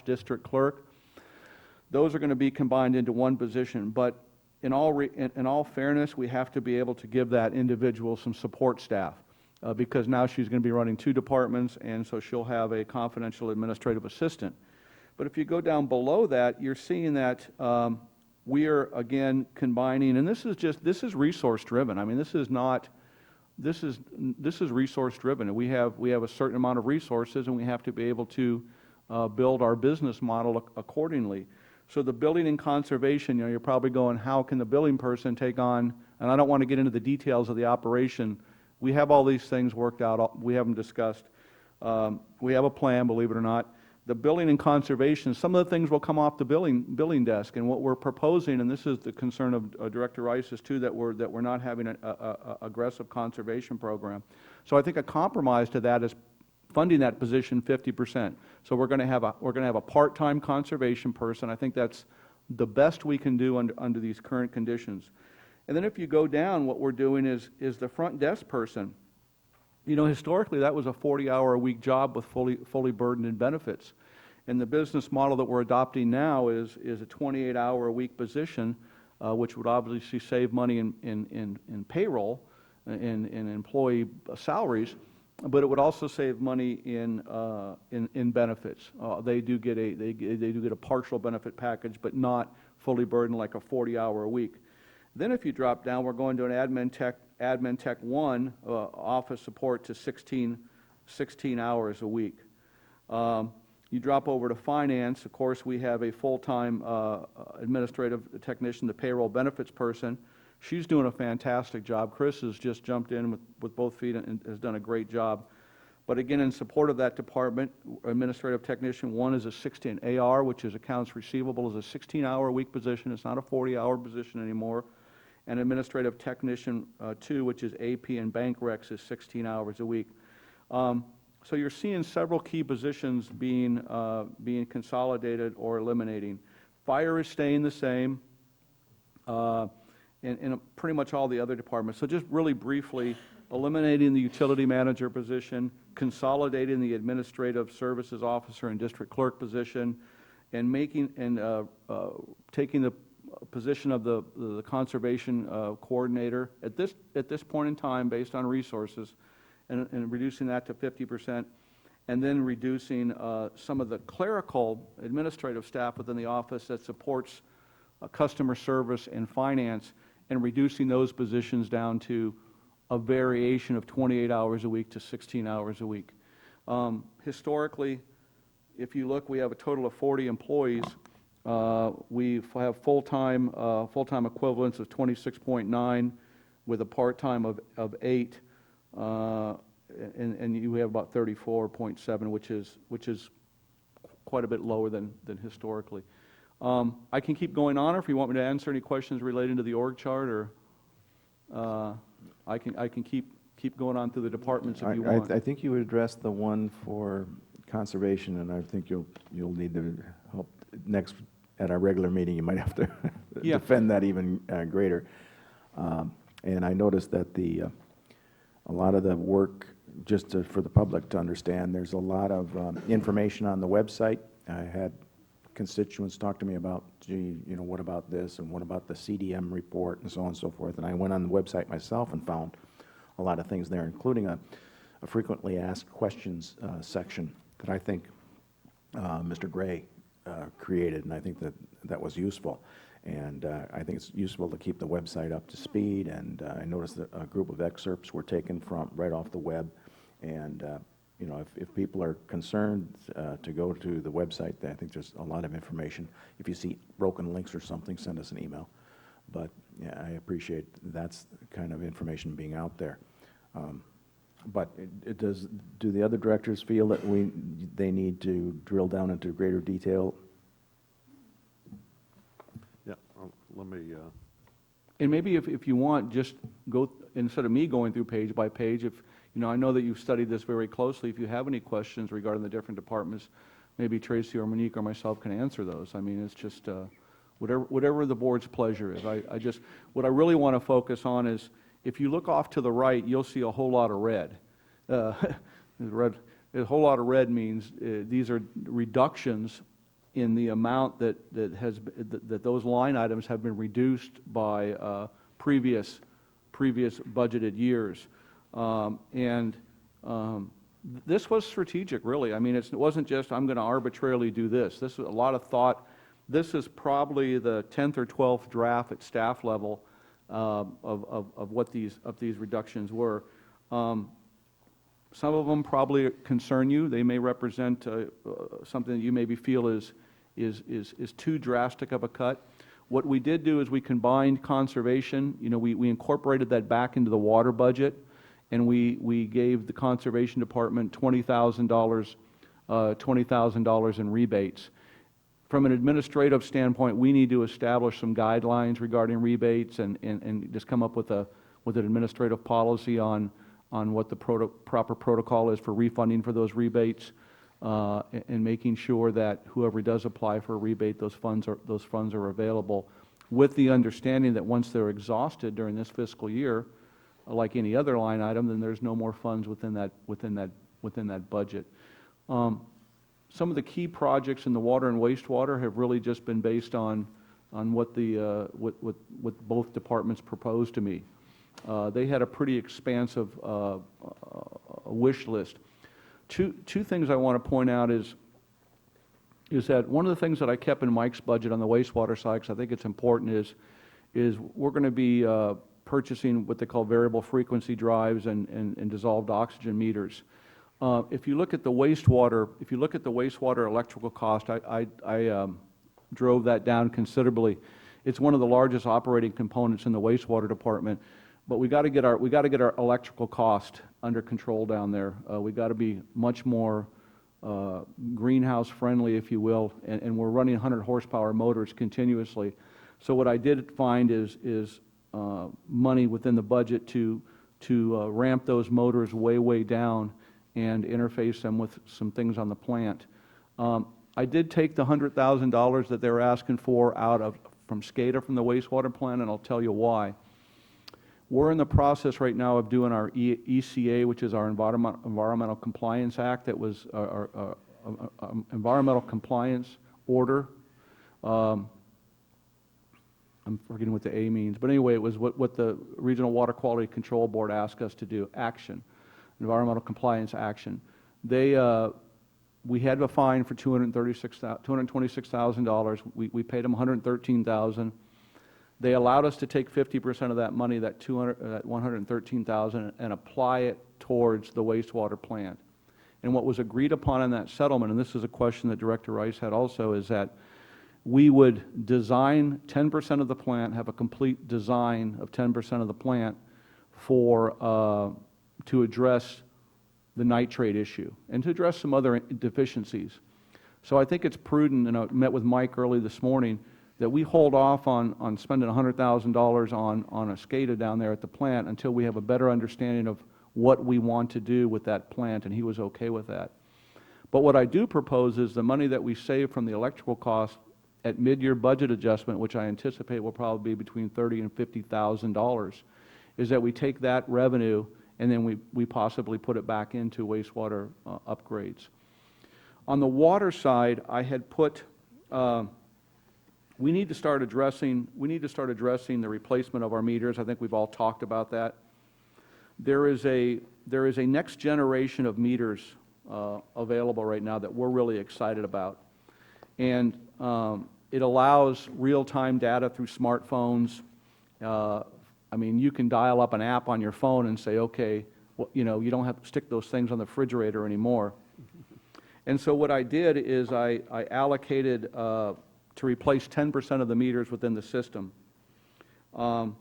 / district clerk. Those are going to be combined into one position, but in all fairness, we have to be able to give that individual some support staff, because now she's going to be running 2 departments, and so she'll have a confidential administrative assistant. But if you go down below that, you're seeing that we are again combining, and this is resource driven. I mean, this is resource driven, and we have a certain amount of resources, and we have to be able to build our business model accordingly. So the building and conservation, you're probably going, how can the building person take on, and I don't want to get into the details of the operation. We have all these things worked out. We have them discussed. We have a plan, believe it or not. The building and conservation, some of the things will come off the billing desk, and what we're proposing, and this is the concern of Director Rice is too, that we're not having an aggressive conservation program. So I think a compromise to that is funding that position 50%. So we're going to have a part-time conservation person. I think that's the best we can do under these current conditions. And then if you go down, what we're doing is the front desk person. Historically, that was a 40-hour-a-week job with fully burdened in benefits. And the business model that we're adopting now is a 28-hour-a-week position, which would obviously save money in payroll, in employee salaries, but it would also save money in benefits. They do get a partial benefit package, but not fully burdened like a 40-hour-a-week. Then if you drop down, we're going to an admin tech 1 office support to 16 hours a week. You drop over to finance. Of course, we have a full-time administrative technician, the payroll benefits person. She's doing a fantastic job. Chris has just jumped in with both feet and has done a great job. But again, in support of that department, administrative technician 1 is a 16 AR, which is accounts receivable, is a 16-hour-a-week position. It's not a 40-hour position anymore. And administrative technician 2, which is AP and bank recs, is 16 hours a week. So you're seeing several key positions being consolidated or eliminating. Fire is staying the same, and pretty much all the other departments. So just really briefly, eliminating the utility manager position, consolidating the administrative services officer and district clerk position, and taking the position of the conservation coordinator at this point in time, based on resources, and reducing that to 50%, and then reducing some of the clerical administrative staff within the office that supports customer service and finance, and reducing those positions down to a variation of 28 hours a week to 16 hours a week. Historically, if you look, we have a total of 40 employees. We have full-time equivalents of 26.9 with a part-time of 8, and you have about 34.7, which is quite a bit lower than historically. I can keep going on, or if you want me to answer any questions relating to the org chart, or I can keep going on through the departments if you want. I think you addressed the one for conservation, and I think you'll need to help next at our regular meeting. You might have to Yeah. defend that even greater. And I noticed that a lot of the work, for the public to understand, there's a lot of information on the website. I had constituents talk to me about, gee, what about this, and what about the CDM report, and so on and so forth. And I went on the website myself and found a lot of things there, including a frequently asked questions section that I think Mr. Gray created, and I think that was useful. And I think it's useful to keep the website up to speed, and I noticed that a group of excerpts were taken from right off the web. And if people are concerned to go to the website, I think there's a lot of information. If you see broken links or something, send us an email. But yeah, I appreciate that's the kind of information being out there. But do the other directors feel that they need to drill down into greater detail? Yeah, let me, And maybe if you want, just go, instead of me going through page by page, if, I know that you've studied this very closely. If you have any questions regarding the different departments, maybe Tracy or Monique or myself can answer those. I mean, it's just whatever the board's pleasure is. What I really want to focus on is, if you look off to the right, you'll see a whole lot of red. A whole lot of red means these are reductions in the amount that those line items have been reduced by previous budgeted years. This was strategic, really. I mean, it wasn't just, I'm going to arbitrarily do this. This was a lot of thought. This is probably the 10th or 12th draft at staff level of what these reductions were. Some of them probably concern you. They may represent something that you maybe feel is too drastic of a cut. What we did do is we combined conservation. We incorporated that back into the water budget, and we gave the conservation department $20,000 in rebates. From an administrative standpoint, we need to establish some guidelines regarding rebates and just come up with an administrative policy on what the proper protocol is for refunding for those rebates, and making sure that whoever does apply for a rebate, those funds are available, with the understanding that once they're exhausted during this fiscal year, like any other line item, then there's no more funds within that budget. Some of the key projects in the water and wastewater have really just been based on what both departments proposed to me. They had a pretty expansive wish list. Two things I want to point out is that one of the things that I kept in Mike's budget on the wastewater side, because I think it's important, is we're going to be purchasing what they call variable frequency drives and dissolved oxygen meters. If you look at the wastewater electrical cost, I drove that down considerably. It's one of the largest operating components in the wastewater department, but we got to get our electrical cost under control down there. We got to be much more greenhouse friendly, if you will, and we're running 100 horsepower motors continuously. So what I did find is money within the budget to ramp those motors way down and interface them with some things on the plant. I did take the $100,000 that they were asking for from SCADA from the wastewater plant, and I'll tell you why. We're in the process right now of doing our ECA, which is our Environmental Compliance Act. That was our environmental compliance order. I'm forgetting what the A means, but anyway, it was what the Regional Water Quality Control Board asked us to do, action, environmental compliance action. We had a fine for $226,000. We paid them $113,000. They allowed us to take 50% of that money, that $113,000, and apply it towards the wastewater plant. And what was agreed upon in that settlement, and this is a question that Director Rice had also, is that we would design 10% of the plant, have a complete design of 10% of the plant to address the nitrate issue and to address some other deficiencies. So I think it's prudent, and I met with Mike early this morning, that we hold off on spending $100,000 on a SCADA down there at the plant until we have a better understanding of what we want to do with that plant, and he was okay with that. But what I do propose is the money that we save from the electrical cost at mid-year budget adjustment, which I anticipate will probably be between $30,000 and $50,000, is that we take that revenue and then we possibly put it back into wastewater upgrades. On the water side, I had put, we need to start addressing the replacement of our meters. I think we've all talked about that. There is a next generation of meters available right now that we're really excited about. And it allows real-time data through smartphones. I mean, you can dial up an app on your phone and say, okay, well, you know, you don't have to stick those things on the refrigerator anymore. And so what I did is I allocated to replace 10% of the meters within the system. And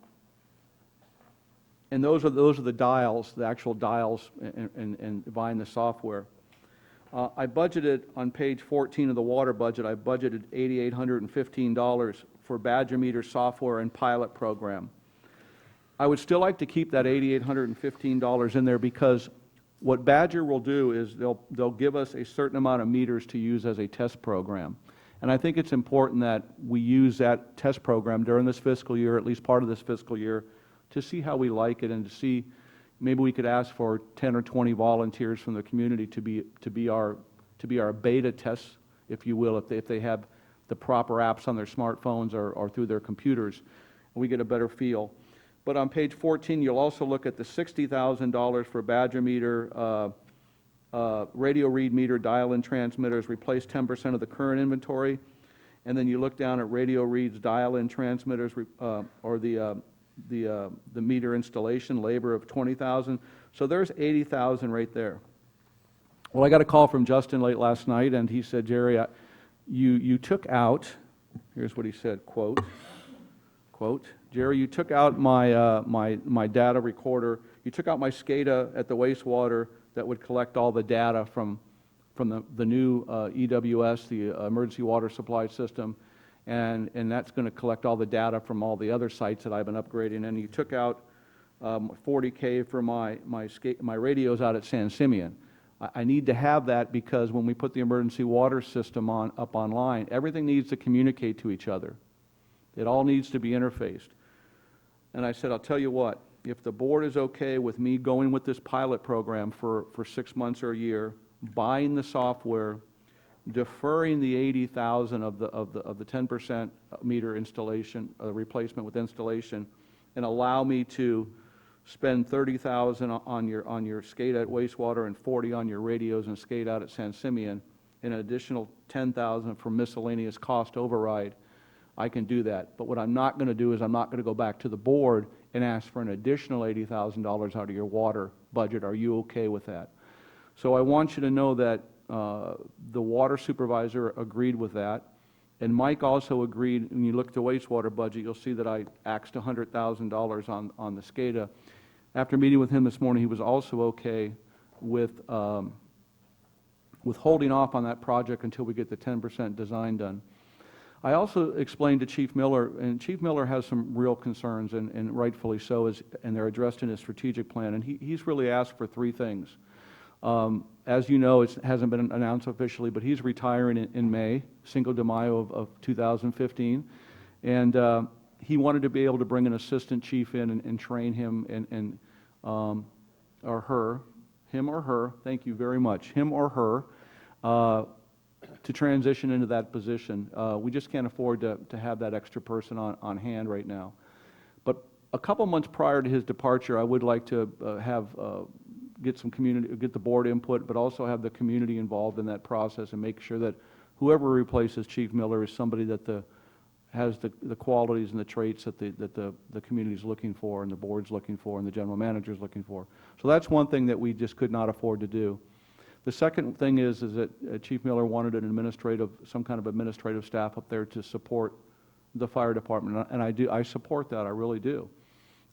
those are the dials, the actual dials and buying the software. I budgeted on page 14 of the water budget, I budgeted $8,815 for Badger meter software and pilot program. I would still like to keep that $8,815 in there because what Badger will do is they'll give us a certain amount of meters to use as a test program. And I think it's important that we use that test program during this fiscal year, at least part of this fiscal year, to see how we like it and to see, maybe we could ask for 10 or 20 volunteers from the community to be our beta tests, if you will, if they have the proper apps on their smartphones or through their computers, and we get a better feel. But on page 14, you'll also look at the $60,000 for Badger meter, radio read meter, dial-in transmitters, replace 10% of the current inventory, and then you look down at radio reads, dial-in transmitters, or the meter installation, labor of $20,000. So there's $80,000 right there. Well, I got a call from Justin late last night, and he said, Jerry, you took out, here's what he said, quote, Jerry, you took out my data recorder, you took out my SCADA at the wastewater that would collect all the data from the new EWS, the Emergency Water Supply System, and that's going to collect all the data from all the other sites that I've been upgrading. And you took out $40K for my radios out at San Simeon. I need to have that because when we put the emergency water system up online, everything needs to communicate to each other. It all needs to be interfaced. And I said, I'll tell you what, if the board is okay with me going with this pilot program for 6 months or a year, buying the software, deferring the $80,000 of the 10% meter installation, replacement with installation, and allow me to spend $30,000 on your SCADA at wastewater and $40,000 on your radios and SCADA out at San Simeon, and an additional $10,000 for miscellaneous cost override, I can do that. But what I'm not going to do is I'm not going to go back to the board and ask for an additional $80,000 out of your water budget. Are you okay with that? So I want you to know that the water supervisor agreed with that, and Mike also agreed. When you look at the wastewater budget, you'll see that I axed $100,000 on the SCADA. After meeting with him this morning, he was also okay with holding off on that project until we get the 10% design done. I also explained to Chief Miller, and Chief Miller has some real concerns, and rightfully so, and they're addressed in his strategic plan, and he's really asked for three things. As you know, it hasn't been announced officially, but he's retiring in May, Cinco de Mayo of 2015, and he wanted to be able to bring an assistant chief in and train him or her, him or her, thank you very much, him or her, to transition into that position. We just can't afford to have that extra person on hand right now. But a couple months prior to his departure, I would like to get the board input, but also have the community involved in that process and make sure that whoever replaces Chief Miller is somebody that has the qualities and the traits that the community's looking for, and the board's looking for, and the general manager's looking for. So that's one thing that we just could not afford to do. The second thing is that Chief Miller wanted some kind of administrative staff up there to support the fire department, and I support that, I really do.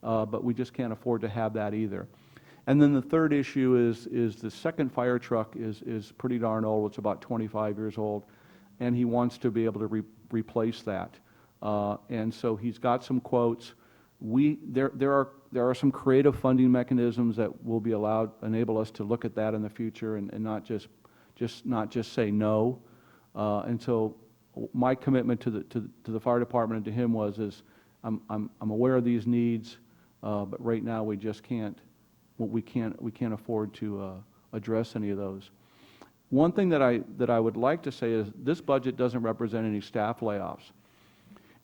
But we just can't afford to have that either. And then the third issue is the second fire truck is pretty darn old. It's about 25 years old, and he wants to be able to replace that. And so he's got some quotes. There are some creative funding mechanisms that will enable us to look at that in the future and not just say no. And so my commitment to the fire department and to him is I'm aware of these needs, but right now we just can't afford to address any of those. One thing that I would like to say is this budget doesn't represent any staff layoffs.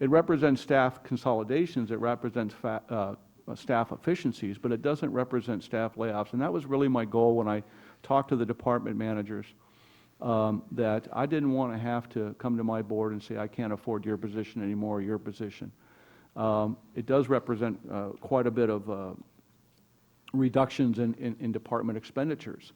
It represents staff consolidations, it represents staff efficiencies, but it doesn't represent staff layoffs. And that was really my goal when I talked to the department managers, that I didn't want to have to come to my board and say, I can't afford your position anymore, or your position. It does represent quite a bit of reductions in department expenditures,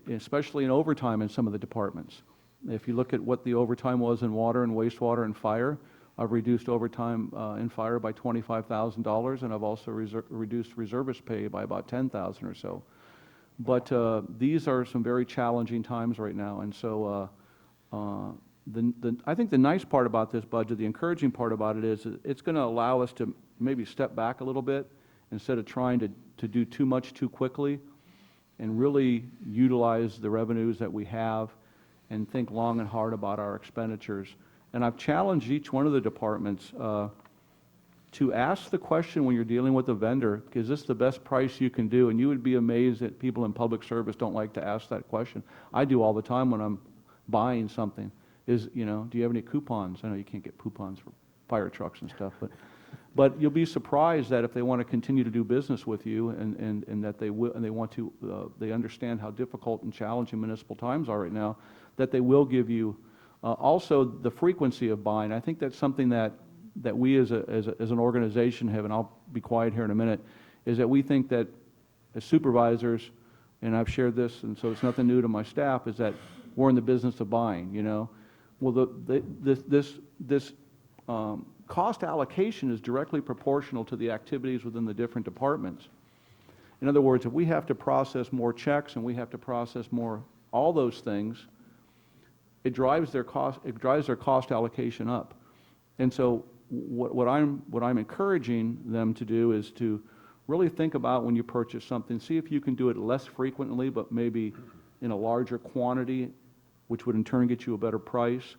especially in overtime in some of the departments. If you look at what the overtime was in water and wastewater and fire, I've reduced overtime in fire by $25,000, and I've also reduced reservist pay by about $10,000 or so. But these are some very challenging times right now, and so I think the nice part about this budget, the encouraging part about it is it's going to allow us to maybe step back a little bit instead of trying to do too much too quickly, and really utilize the revenues that we have and think long and hard about our expenditures. And I've challenged each one of the departments to ask the question when you're dealing with a vendor, is this the best price you can do? And you would be amazed that people in public service don't like to ask that question. I do all the time when I'm buying something. Do you have any coupons? I know you can't get coupons for fire trucks and stuff, but you'll be surprised that if they want to continue to do business with you and that they will, and they understand how difficult and challenging municipal times are right now, that they will give you also the frequency of buying. I think that's something that we as an organization have, and I'll be quiet here in a minute, is that we think that as supervisors, and I've shared this, and so it's nothing new to my staff, is that we're in the business of buying, Well, this cost allocation is directly proportional to the activities within the different departments. In other words, if we have to process more checks and we have to process more all those things, it drives their cost allocation up. And so what I'm encouraging them to do is to really think about when you purchase something, see if you can do it less frequently, but maybe in a larger quantity, which would in turn get you a better price.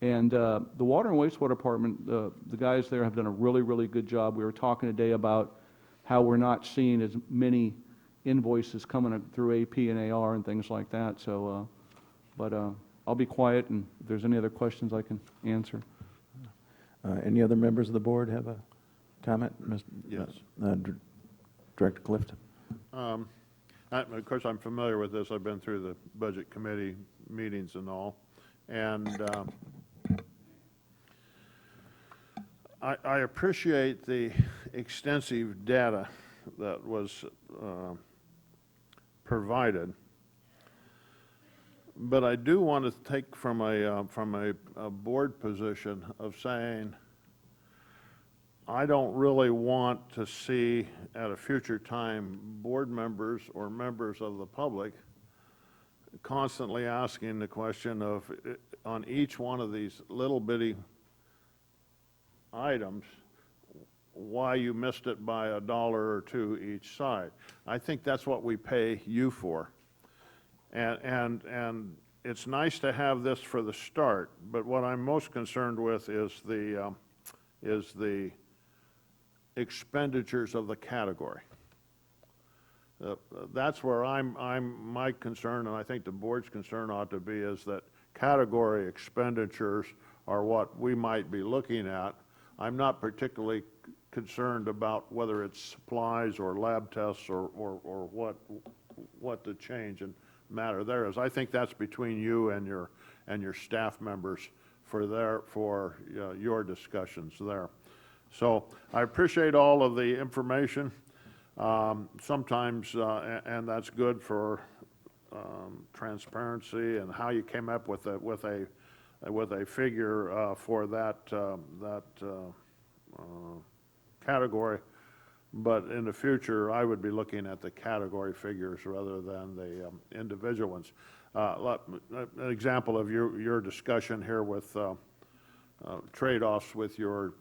And the water and wastewater department, the guys there have done a really, really good job. We were talking today about how we're not seeing as many invoices coming through AP and AR and things like that. So, but I'll be quiet, and if there's any other questions I can answer. Any other members of the board have a comment? Yes. Director Clift? Of course, I'm familiar with this. I've been through the budget committee meetings and all. And I appreciate the extensive data that was provided. But I do want to take from a board position of saying, I don't really want to see at a future time board members or members of the public constantly asking the question of, on each one of these little bitty items, why you missed it by $1 or $2 each side. I think that's what we pay you for. And it's nice to have this for the start, but what I'm most concerned with is the expenditures of the category. That's where my concern, and I think the board's concern ought to be, is that category expenditures are what we might be looking at. I'm not particularly concerned about whether it's supplies or lab tests or what the change in matter there is. I think that's between you and your staff members for your discussions there. So I appreciate all of the information. Sometimes, and that's good for transparency and how you came up with a figure for that category. But in the future, I would be looking at the category figures rather than the individual ones. An example of your discussion here with trade-offs with your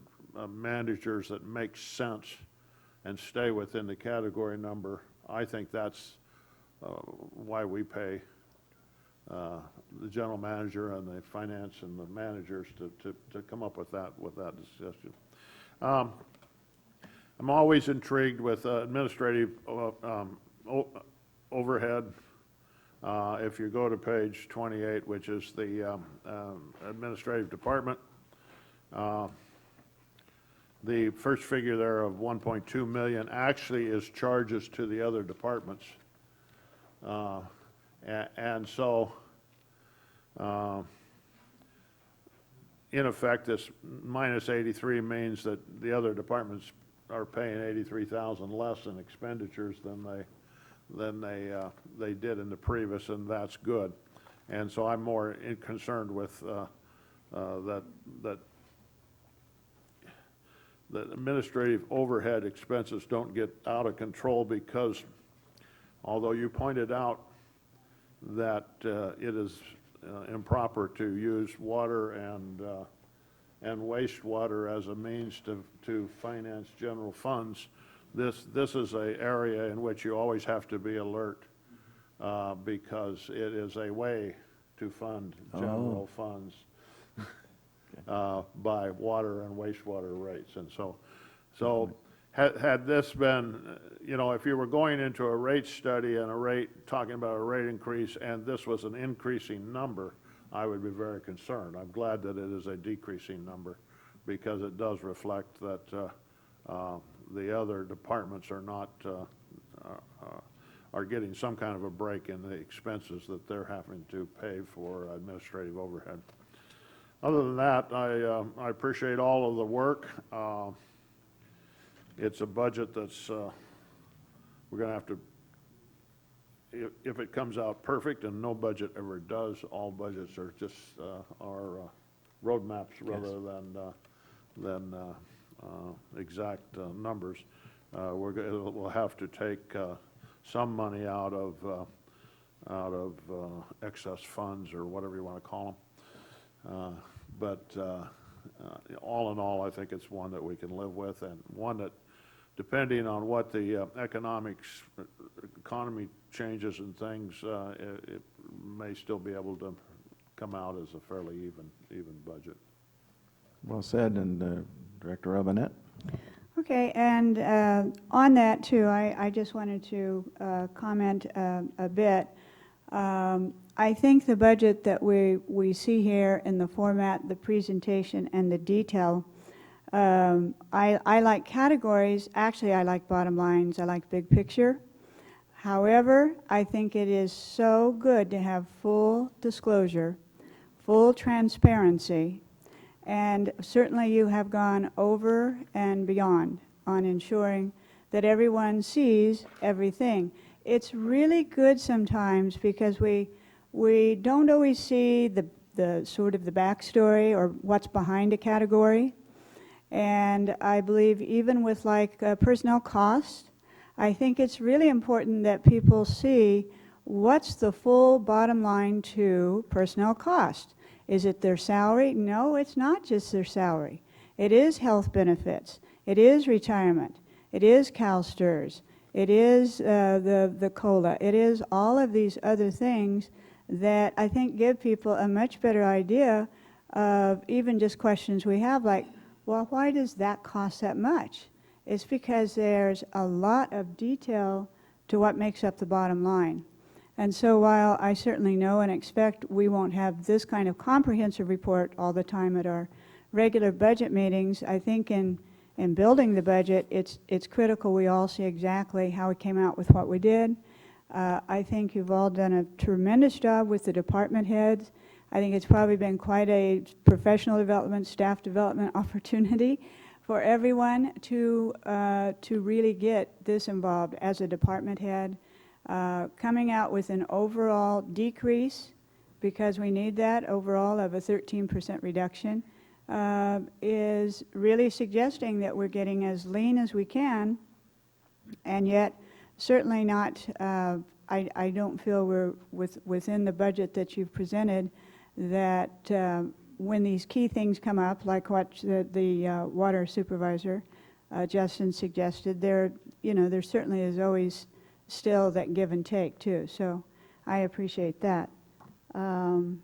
managers that make sense and stay within the category number. I think that's why we pay the general manager and the finance and the managers to come up with that suggestion. I'm always intrigued with administrative overhead. If you go to page 28, which is the administrative department, the first figure there of 1.2 million actually is charges to the other departments. And so, in effect, this minus 83 means that the other departments are paying 83,000 less in expenditures than they did in the previous, and that's good. And so I'm more concerned with that administrative overhead expenses don't get out of control, because although you pointed out that it is improper to use water and wastewater as a means to finance general funds, this is an area in which you always have to be alert, because it is a way to fund general funds by water and wastewater rates. And so had this been, if you were going into a rate study and talking about a rate increase, and this was an increasing number, I would be very concerned. I'm glad that it is a decreasing number, because it does reflect that the other departments are not are getting some kind of a break in the expenses that they're having to pay for administrative overhead. Other than that, I appreciate all of the work. It's a budget that's we're going to have to, if it comes out perfect, and no budget ever does, all budgets are just are roadmaps rather than exact numbers. We'll have to take some money out of excess funds, or whatever you want to call them. But all in all, I think it's one that we can live with, and one that, depending on what the economy changes and things, it may still be able to come out as a fairly even budget. Well said. And Director Robinette? Okay, and on that too, I just wanted to comment a bit. I think the budget that we see here in the format, the presentation, and the detail, I like categories. Actually, I like bottom lines. I like big picture. However, I think it is so good to have full disclosure, full transparency, and certainly you have gone over and beyond on ensuring that everyone sees everything. It's really good sometimes, because we don't always see the sort of the backstory or what's behind a category. And I believe even with like personnel costs, I think it's really important that people see what's the full bottom line to personnel cost. Is it their salary? No, it's not just their salary. It is health benefits. It is retirement. It is CalSTRS. It is the COLA. It is all of these other things that I think give people a much better idea of even just questions we have like, well, why does that cost that much? It's because there's a lot of detail to what makes up the bottom line. And so while I certainly know and expect we won't have this kind of comprehensive report all the time at our regular budget meetings, I think in building the budget, it's critical we all see exactly how we came out with what we did. I think you've all done a tremendous job with the department heads. I think it's probably been quite a professional development, staff development opportunity for everyone to really get this involved as a department head. Coming out with an overall decrease, because we need that overall of a 13% reduction, is really suggesting that we're getting as lean as we can, and yet certainly not, I don't feel we're within the budget that you've presented, that when these key things come up, like what the water supervisor, Justin, suggested, there certainly is always still that give and take too. So I appreciate that. And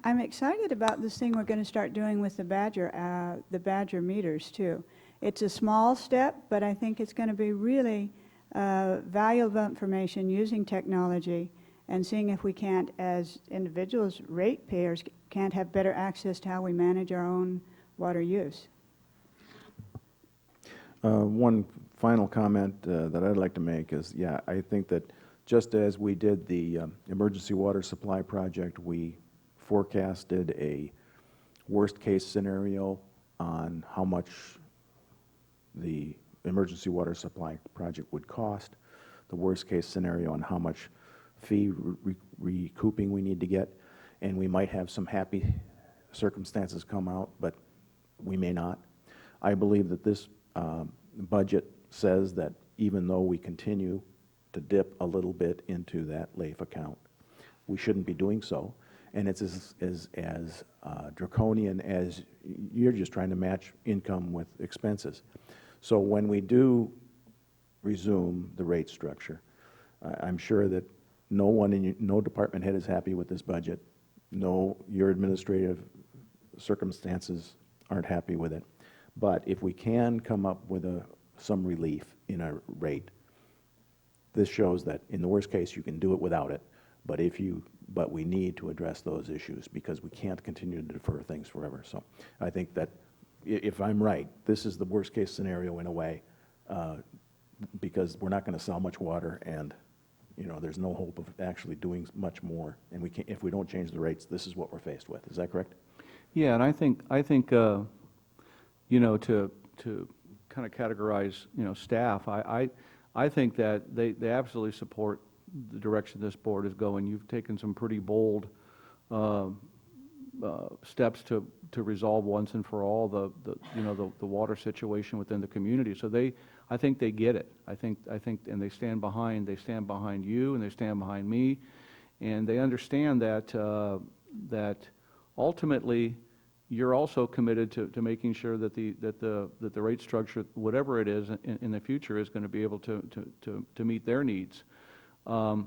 I'm excited about this thing we're going to start doing with the Badger meters too. It's a small step, but I think it's going to be really valuable information using technology and seeing if we can't, as individuals, ratepayers, can't have better access to how we manage our own water use. One final comment that I'd like to make is, yeah, I think that just as we did the emergency water supply project, we forecasted a worst-case scenario on how much the emergency water supply project would cost, the worst-case scenario on how much fee recouping we need to get, and we might have some happy circumstances come out, but we may not. I believe that this budget says that even though we continue to dip a little bit into that LAIF account, we shouldn't be doing so, and it's as draconian as you're just trying to match income with expenses. So when we do resume the rate structure, I'm sure that no department head is happy with this budget. No, your administrative circumstances aren't happy with it. But if we can come up with some relief in a rate, this shows that in the worst case you can do it without it. But we need to address those issues because we can't continue to defer things forever. So I think that if I'm right, this is the worst case scenario in a way, because we're not going to sell much water, and there's no hope of actually doing much more. And if we don't change the rates, this is what we're faced with. Is that correct? Yeah, and I think to kind of categorize staff, I think that they absolutely support the direction this board is going. You've taken some pretty bold steps to resolve once and for all the water situation within the community. So I think they get it. I think, and they stand behind you, and they stand behind me, and they understand that ultimately you're also committed to making sure that the rate structure, whatever it is in the future, is going to be able to meet their needs. I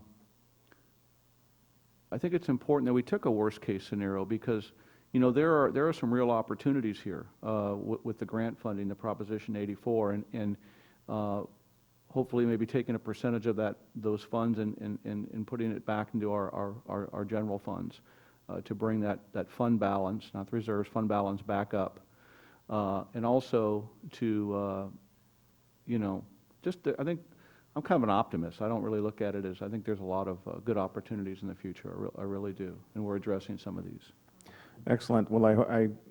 think it's important that we took a worst case scenario because there are some real opportunities here with the grant funding, the Proposition 84, and hopefully maybe taking a percentage of those funds and putting it back into our general funds to bring that fund balance, not the reserves, fund balance back up, and also to I think I'm kind of an optimist. I don't really look at it as, I think there's a lot of good opportunities in the future. I really do, and we're addressing some of these. Excellent. Well,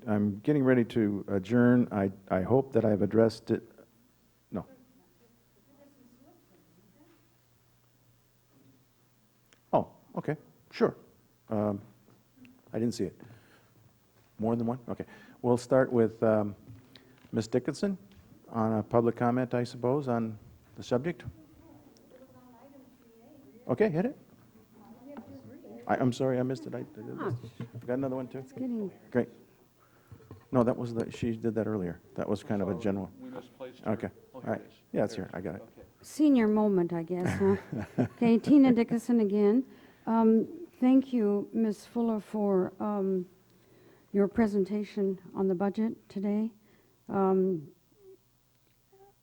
I'm getting ready to adjourn. I hope that I've addressed it. No. Oh, okay, sure. I didn't see it. More than one? Okay. We'll start with Ms. Dickinson on a public comment, I suppose, on the subject. Okay, hit it. I'm sorry, I missed it. I got another one, too? It's getting, Great. No, that was she did that earlier. That was kind of a general. We misplaced Okay, all right. Yeah, it's here. I got it. senior moment, I guess, huh? Okay, Tina Dickinson again. Thank you, Ms. Fuller, for your presentation on the budget today.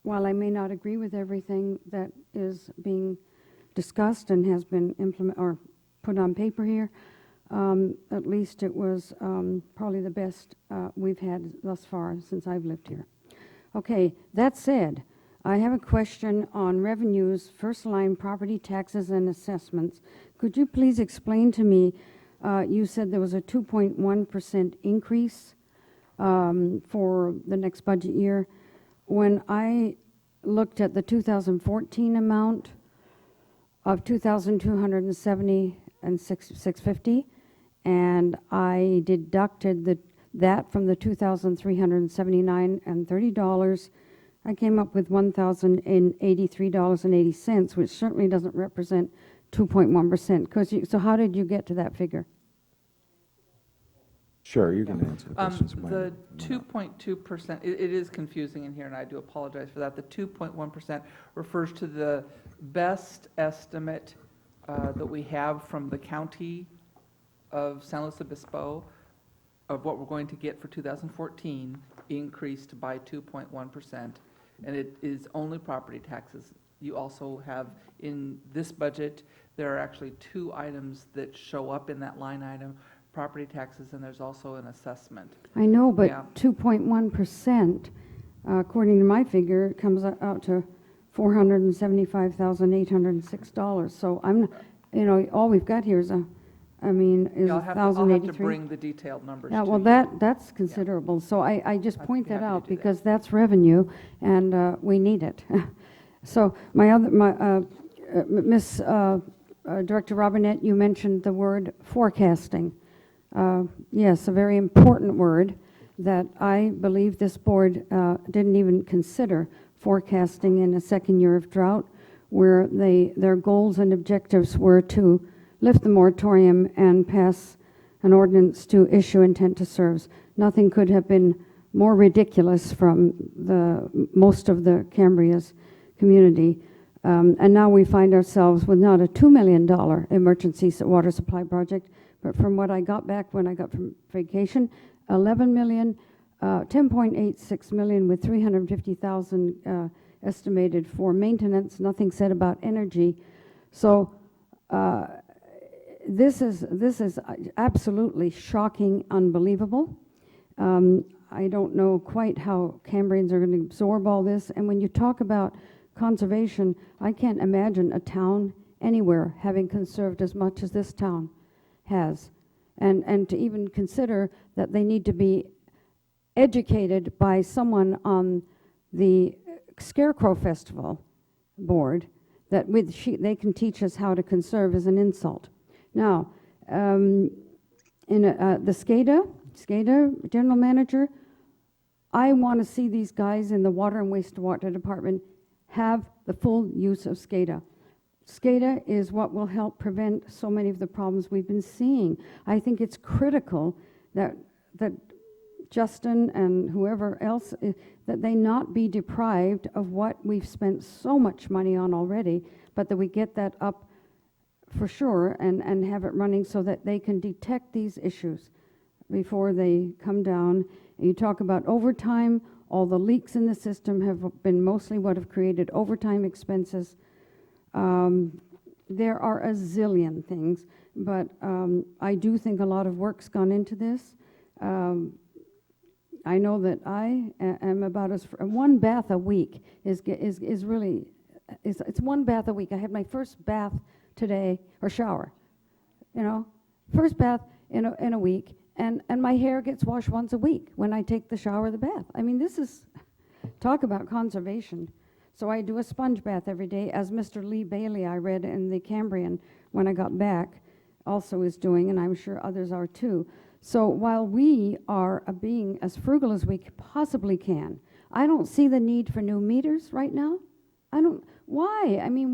While I may not agree with everything that is being discussed and has been put on paper here, at least it was probably the best we've had thus far since I've lived here. Okay, that said, I have a question on revenues, first line property taxes and assessments. Could you please explain to me, you said there was a 2.1% increase for the next budget year. When I looked at the 2014 amount of $2,270 and $650, and I deducted that from the $2,379 and $30, I came up with $1,083.80, which certainly doesn't represent 2.1%. So how did you get to that figure? Sure, you can answer the questions. The 2.2%, it is confusing in here, and I do apologize for that. The 2.1% refers to the best estimate that we have from the county of San Luis Obispo of what we're going to get for 2014, increased by 2.1%, and it is only property taxes. You also have, in this budget, there are actually two items that show up in that line item, property taxes, and there's also an assessment. I know, but Yeah. 2.1%, according to my figure, comes out to $475,806. So I'm, all we've got here is is I'll have to 1,083. bring the detailed numbers Yeah, to well, you. that's considerable. So I just I'd point be that happy to out do that. because that's revenue, and we need it. So Miss Director Robinette, you mentioned the word forecasting. Yes, a very important word that I believe this board didn't even consider forecasting in a second year of drought, where their goals and objectives were to lift the moratorium and pass an ordinance to issue intent to serve. Nothing could have been more ridiculous from most of the Cambria's community. And now we find ourselves with not a $2 million emergency water supply project, but from what I got back when I got from vacation, 11 million, 10.86 million with 350,000 estimated for maintenance, nothing said about energy. So this is absolutely shocking, unbelievable. I don't know quite how Cambrians are going to absorb all this. And when you talk about conservation, I can't imagine a town anywhere having conserved as much as this town has. And to even consider that they need to be educated by someone on the Scarecrow Festival board, that they can teach us how to conserve is an insult. Now, in the SCADA general manager, I want to see these guys in the water and wastewater department have the full use of SCADA. SCADA is what will help prevent so many of the problems we've been seeing. I think it's critical that Justin and whoever else, that they not be deprived of what we've spent so much money on already, but that we get that up for sure and have it running so that they can detect these issues before they come down. And you talk about overtime, all the leaks in the system have been mostly what have created overtime expenses. There are a zillion things, but I do think a lot of work's gone into this. I know that I am about one bath a week is really, it's one bath a week. I had my first bath today, or shower, first bath in a week, and my hair gets washed once a week when I take the shower or the bath. I mean, this is, talk about conservation. So I do a sponge bath every day. As Mr. Lee Bailey, I read in the Cambrian when I got back, also is doing, and I'm sure others are too. So while we are being as frugal as we possibly can, I don't see the need for new meters right now. Why? I mean,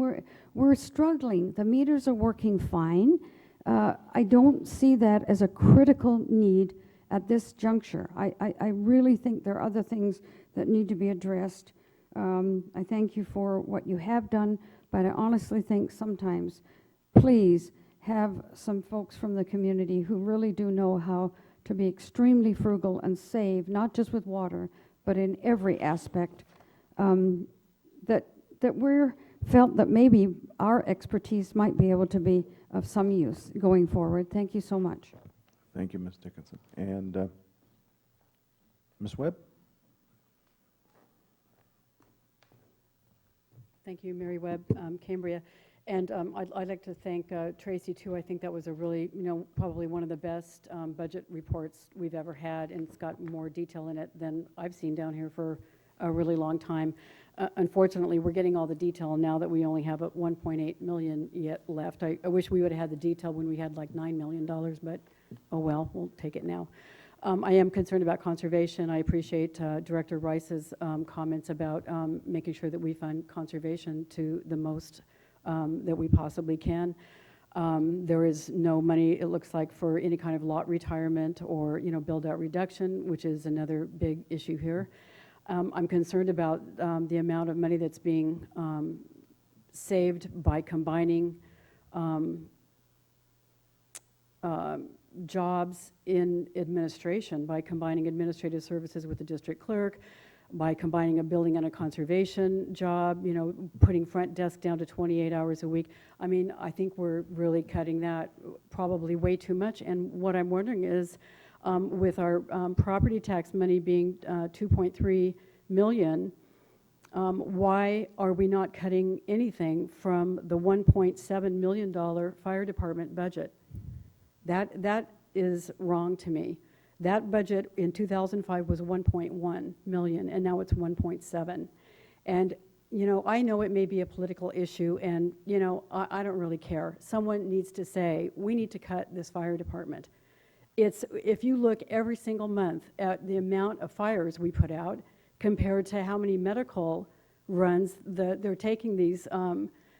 we're struggling. The meters are working fine. I don't see that as a critical need at this juncture. I really think there are other things that need to be addressed. I thank you for what you have done, but I honestly think sometimes, please have some folks from the community who really do know how to be extremely frugal and save, not just with water, but in every aspect, that we're felt that maybe our expertise might be able to be of some use going forward. Thank you so much. Thank you, Ms. Dickinson. And Ms. Webb? Thank you, Mary Webb, Cambria. And I'd like to thank Tracy, too. I think that was a really, probably one of the best budget reports we've ever had, and it's got more detail in it than I've seen down here for a really long time. Unfortunately, we're getting all the detail now that we only have 1.8 million yet left. I wish we would have had the detail when we had like $9 million, but oh well, we'll take it now. I am concerned about conservation. I appreciate Director Rice's comments about making sure that we fund conservation to the most that we possibly can. There is no money, it looks like, for any kind of lot retirement or build-out reduction, which is another big issue here. I'm concerned about the amount of money that's being saved by combining jobs in administration, by combining administrative services with the district clerk, by combining a building and a conservation job, putting front desk down to 28 hours a week. I mean, I think we're really cutting that probably way too much. And what I'm wondering is, with our property tax money being 2.3 million, why are we not cutting anything from the $1.7 million fire department budget? That is wrong to me. That budget in 2005 was 1.1 million, and now it's 1.7. And I know it may be a political issue, and I don't really care. Someone needs to say, we need to cut this fire department. If you look every single month at the amount of fires we put out compared to how many medical runs they're taking these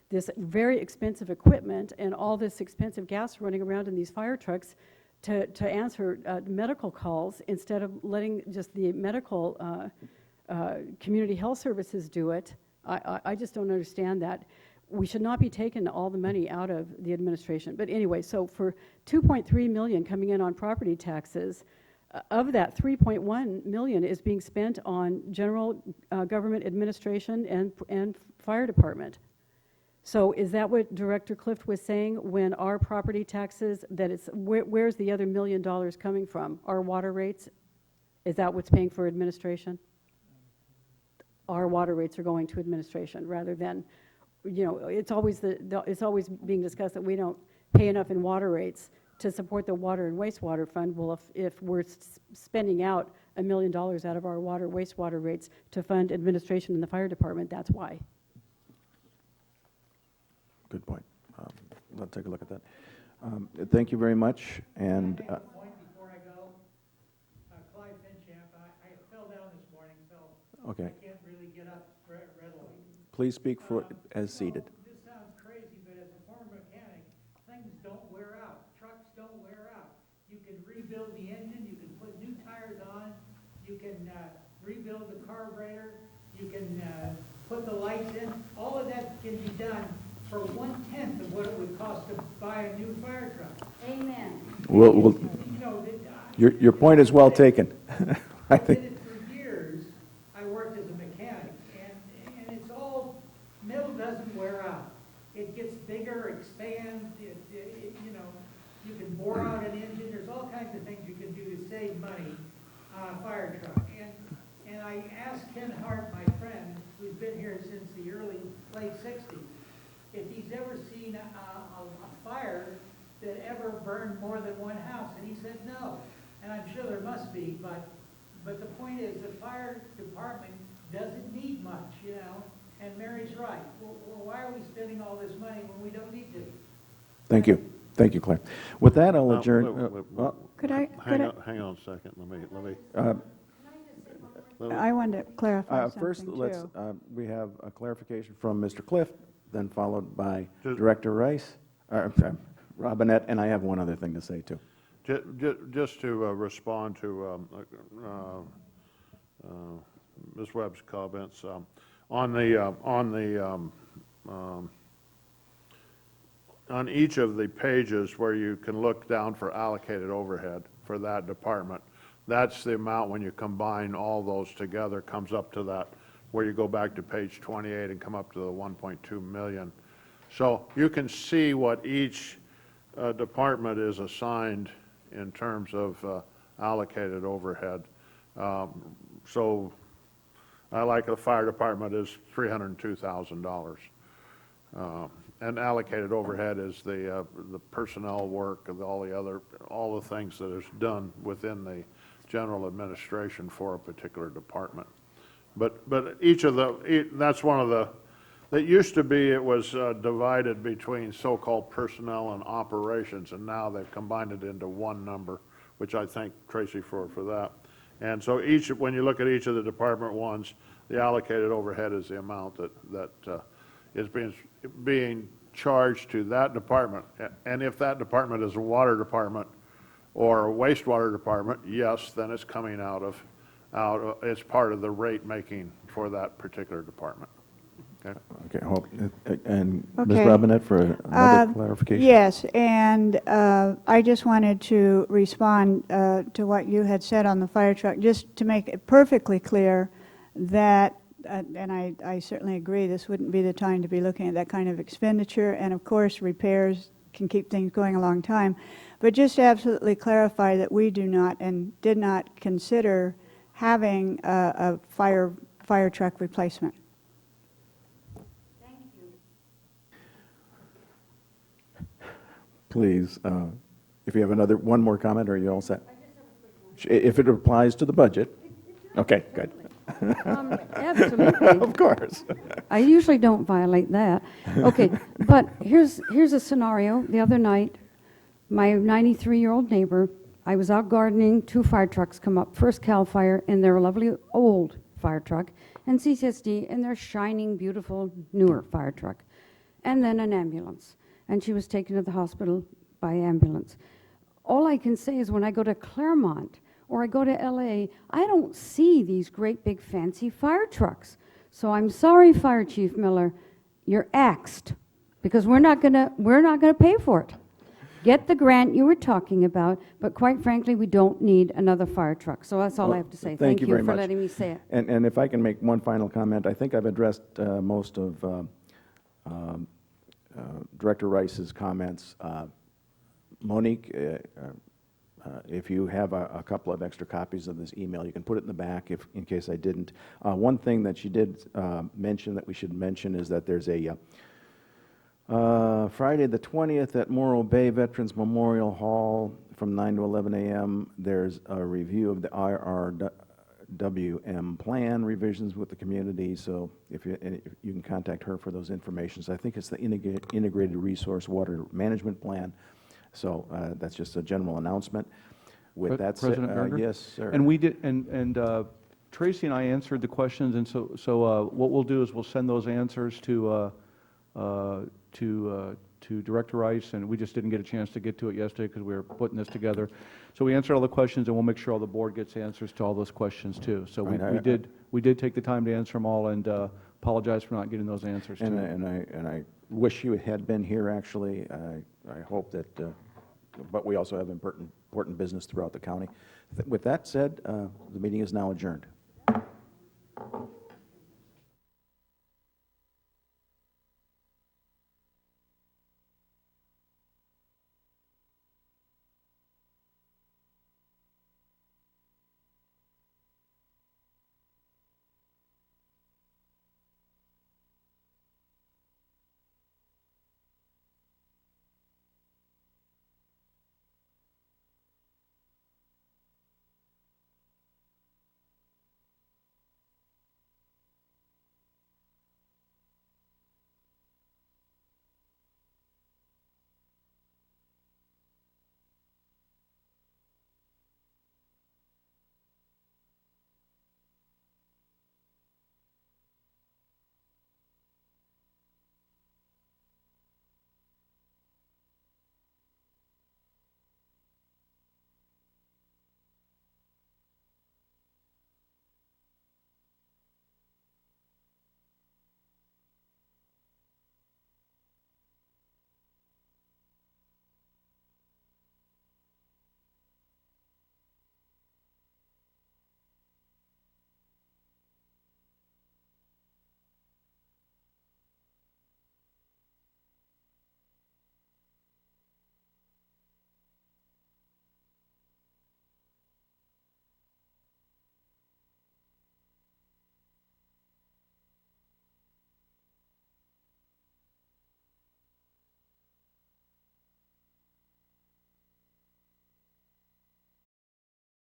this very expensive equipment and all this expensive gas running around in these fire trucks to answer medical calls instead of letting just the medical community health services do it. I just don't understand that. We should not be taking all the money out of the administration. But anyway, so for 2.3 million coming in on property taxes, of that 3.1 million is being spent on general government administration and fire department. So is that what Director Clift was saying when our property taxes, that it's, where's the other $1 million coming from? Our water rates? Is that what's paying for administration? Our water rates are going to administration rather than, it's always it's always being discussed that we don't pay enough in water rates to support the water and wastewater fund. Well, if we're spending out $1 million out of our water wastewater rates to fund administration in the fire department, that's why. Good point. Let's take a look at that. Thank you very much. And I have a point before I go. Clyde Finchamp, I fell down this morning, so okay, I can't really get up readily. please speak for as seated. This sounds crazy, but as a former mechanic, things don't wear out. Trucks don't wear out. You can rebuild the engine, you can put new tires on, you can rebuild the carburetor, you can put the lights in. All of that can be done for 1/10 of what it would cost to buy a new fire truck. Amen. Your point is well taken. I think. I did it for years. I worked as a mechanic, and it's all, metal doesn't wear out. It gets bigger, expands, you can bore out an engine. There's all kinds of things you can do to save money on a fire truck. And I asked Ken Hart, my friend, who's been here since the late 60s, if he's ever seen a fire that ever burned more than one house, and he said no. And I'm sure there must be, but the point is the fire department doesn't need much, and Mary's right. Well, why are we spending all this money when we don't need to? Thank you. Thank you, Claire. With that, I'll Now, adjourn. Could I, Hang on a second, I wanted to clarify First, something let's, too. we have a clarification from Mr. Cliff, then followed by Just- Director Rice, Robinette, and I have one other thing to say, too. Just to respond to Ms. Webb's comments, on each of the pages where you can look down for allocated overhead for that department, that's the amount when you combine all those together comes up to that, where you go back to page 28 and come up to the 1.2 million. So you can see what each department is assigned in terms of allocated overhead. So I like the fire department is $302,000. And allocated overhead is the personnel work of all the things that is done within the general administration for a particular department. But each of that's one of the, that used to be, it was divided between so-called personnel and operations, and now they've combined it into one number, which I thank Tracy for that. And so when you look at each of the department ones, the allocated overhead is the amount that is being charged to that department. And if that department is a water department or a wastewater department, yes, then it's coming it's part of the rate making for that particular department. Okay? Okay, and Ms. Okay. Robinette for another clarification? Yes, and I just wanted to respond to what you had said on the fire truck, just to make it perfectly clear that, and I certainly agree, this wouldn't be the time to be looking at that kind of expenditure, and of course, repairs can keep things going a long time. But just to absolutely clarify that we do not and did not consider having a fire truck replacement. Please, if you have one more comment, are you all set? If it applies to the budget. Okay, good. Absolutely. Of course. I usually don't violate that. Okay, but here's a scenario. The other night, my 93-year-old neighbor, I was out gardening, 2 fire trucks come up, first CAL FIRE in their lovely old fire truck, and CSD in their shining, beautiful, newer fire truck, and then an ambulance. And she was taken to the hospital by ambulance. All I can say is when I go to Claremont or I go to LA, I don't see these great big fancy fire trucks. So I'm sorry, Fire Chief Miller, you're axed because we're not gonna pay for it. Get the grant you were talking about, but quite frankly, we don't need another fire truck. So that's all I have to say. Thank you very for much. letting me say it. And if I can make one final comment, I think I've addressed most of Director Rice's comments. Monique, if you have a couple of extra copies of this email, you can put it in the back in case I didn't. One thing that she did mention that we should mention is that there's a Friday the 20th at Morro Bay Veterans Memorial Hall from 9 to 11 a.m. There's a review of the IRWM plan revisions with the community, so if you can contact her for those informations. I think it's the Integrated Resource Water Management Plan, so that's just a general announcement. With that said, President Berger? yes, sir. And we did, and Tracy and I answered the questions, and so what we'll do is we'll send those answers to Director Rice, and we just didn't get a chance to get to it yesterday because we were putting this together. So we answered all the questions, and we'll make sure all the board gets answers to all those questions too. So Right, we did take the time to answer them all, and apologize for not getting those answers too. And I wish you had been here, actually. I hope that, but we also have important business throughout the county. With that said, the meeting is now adjourned.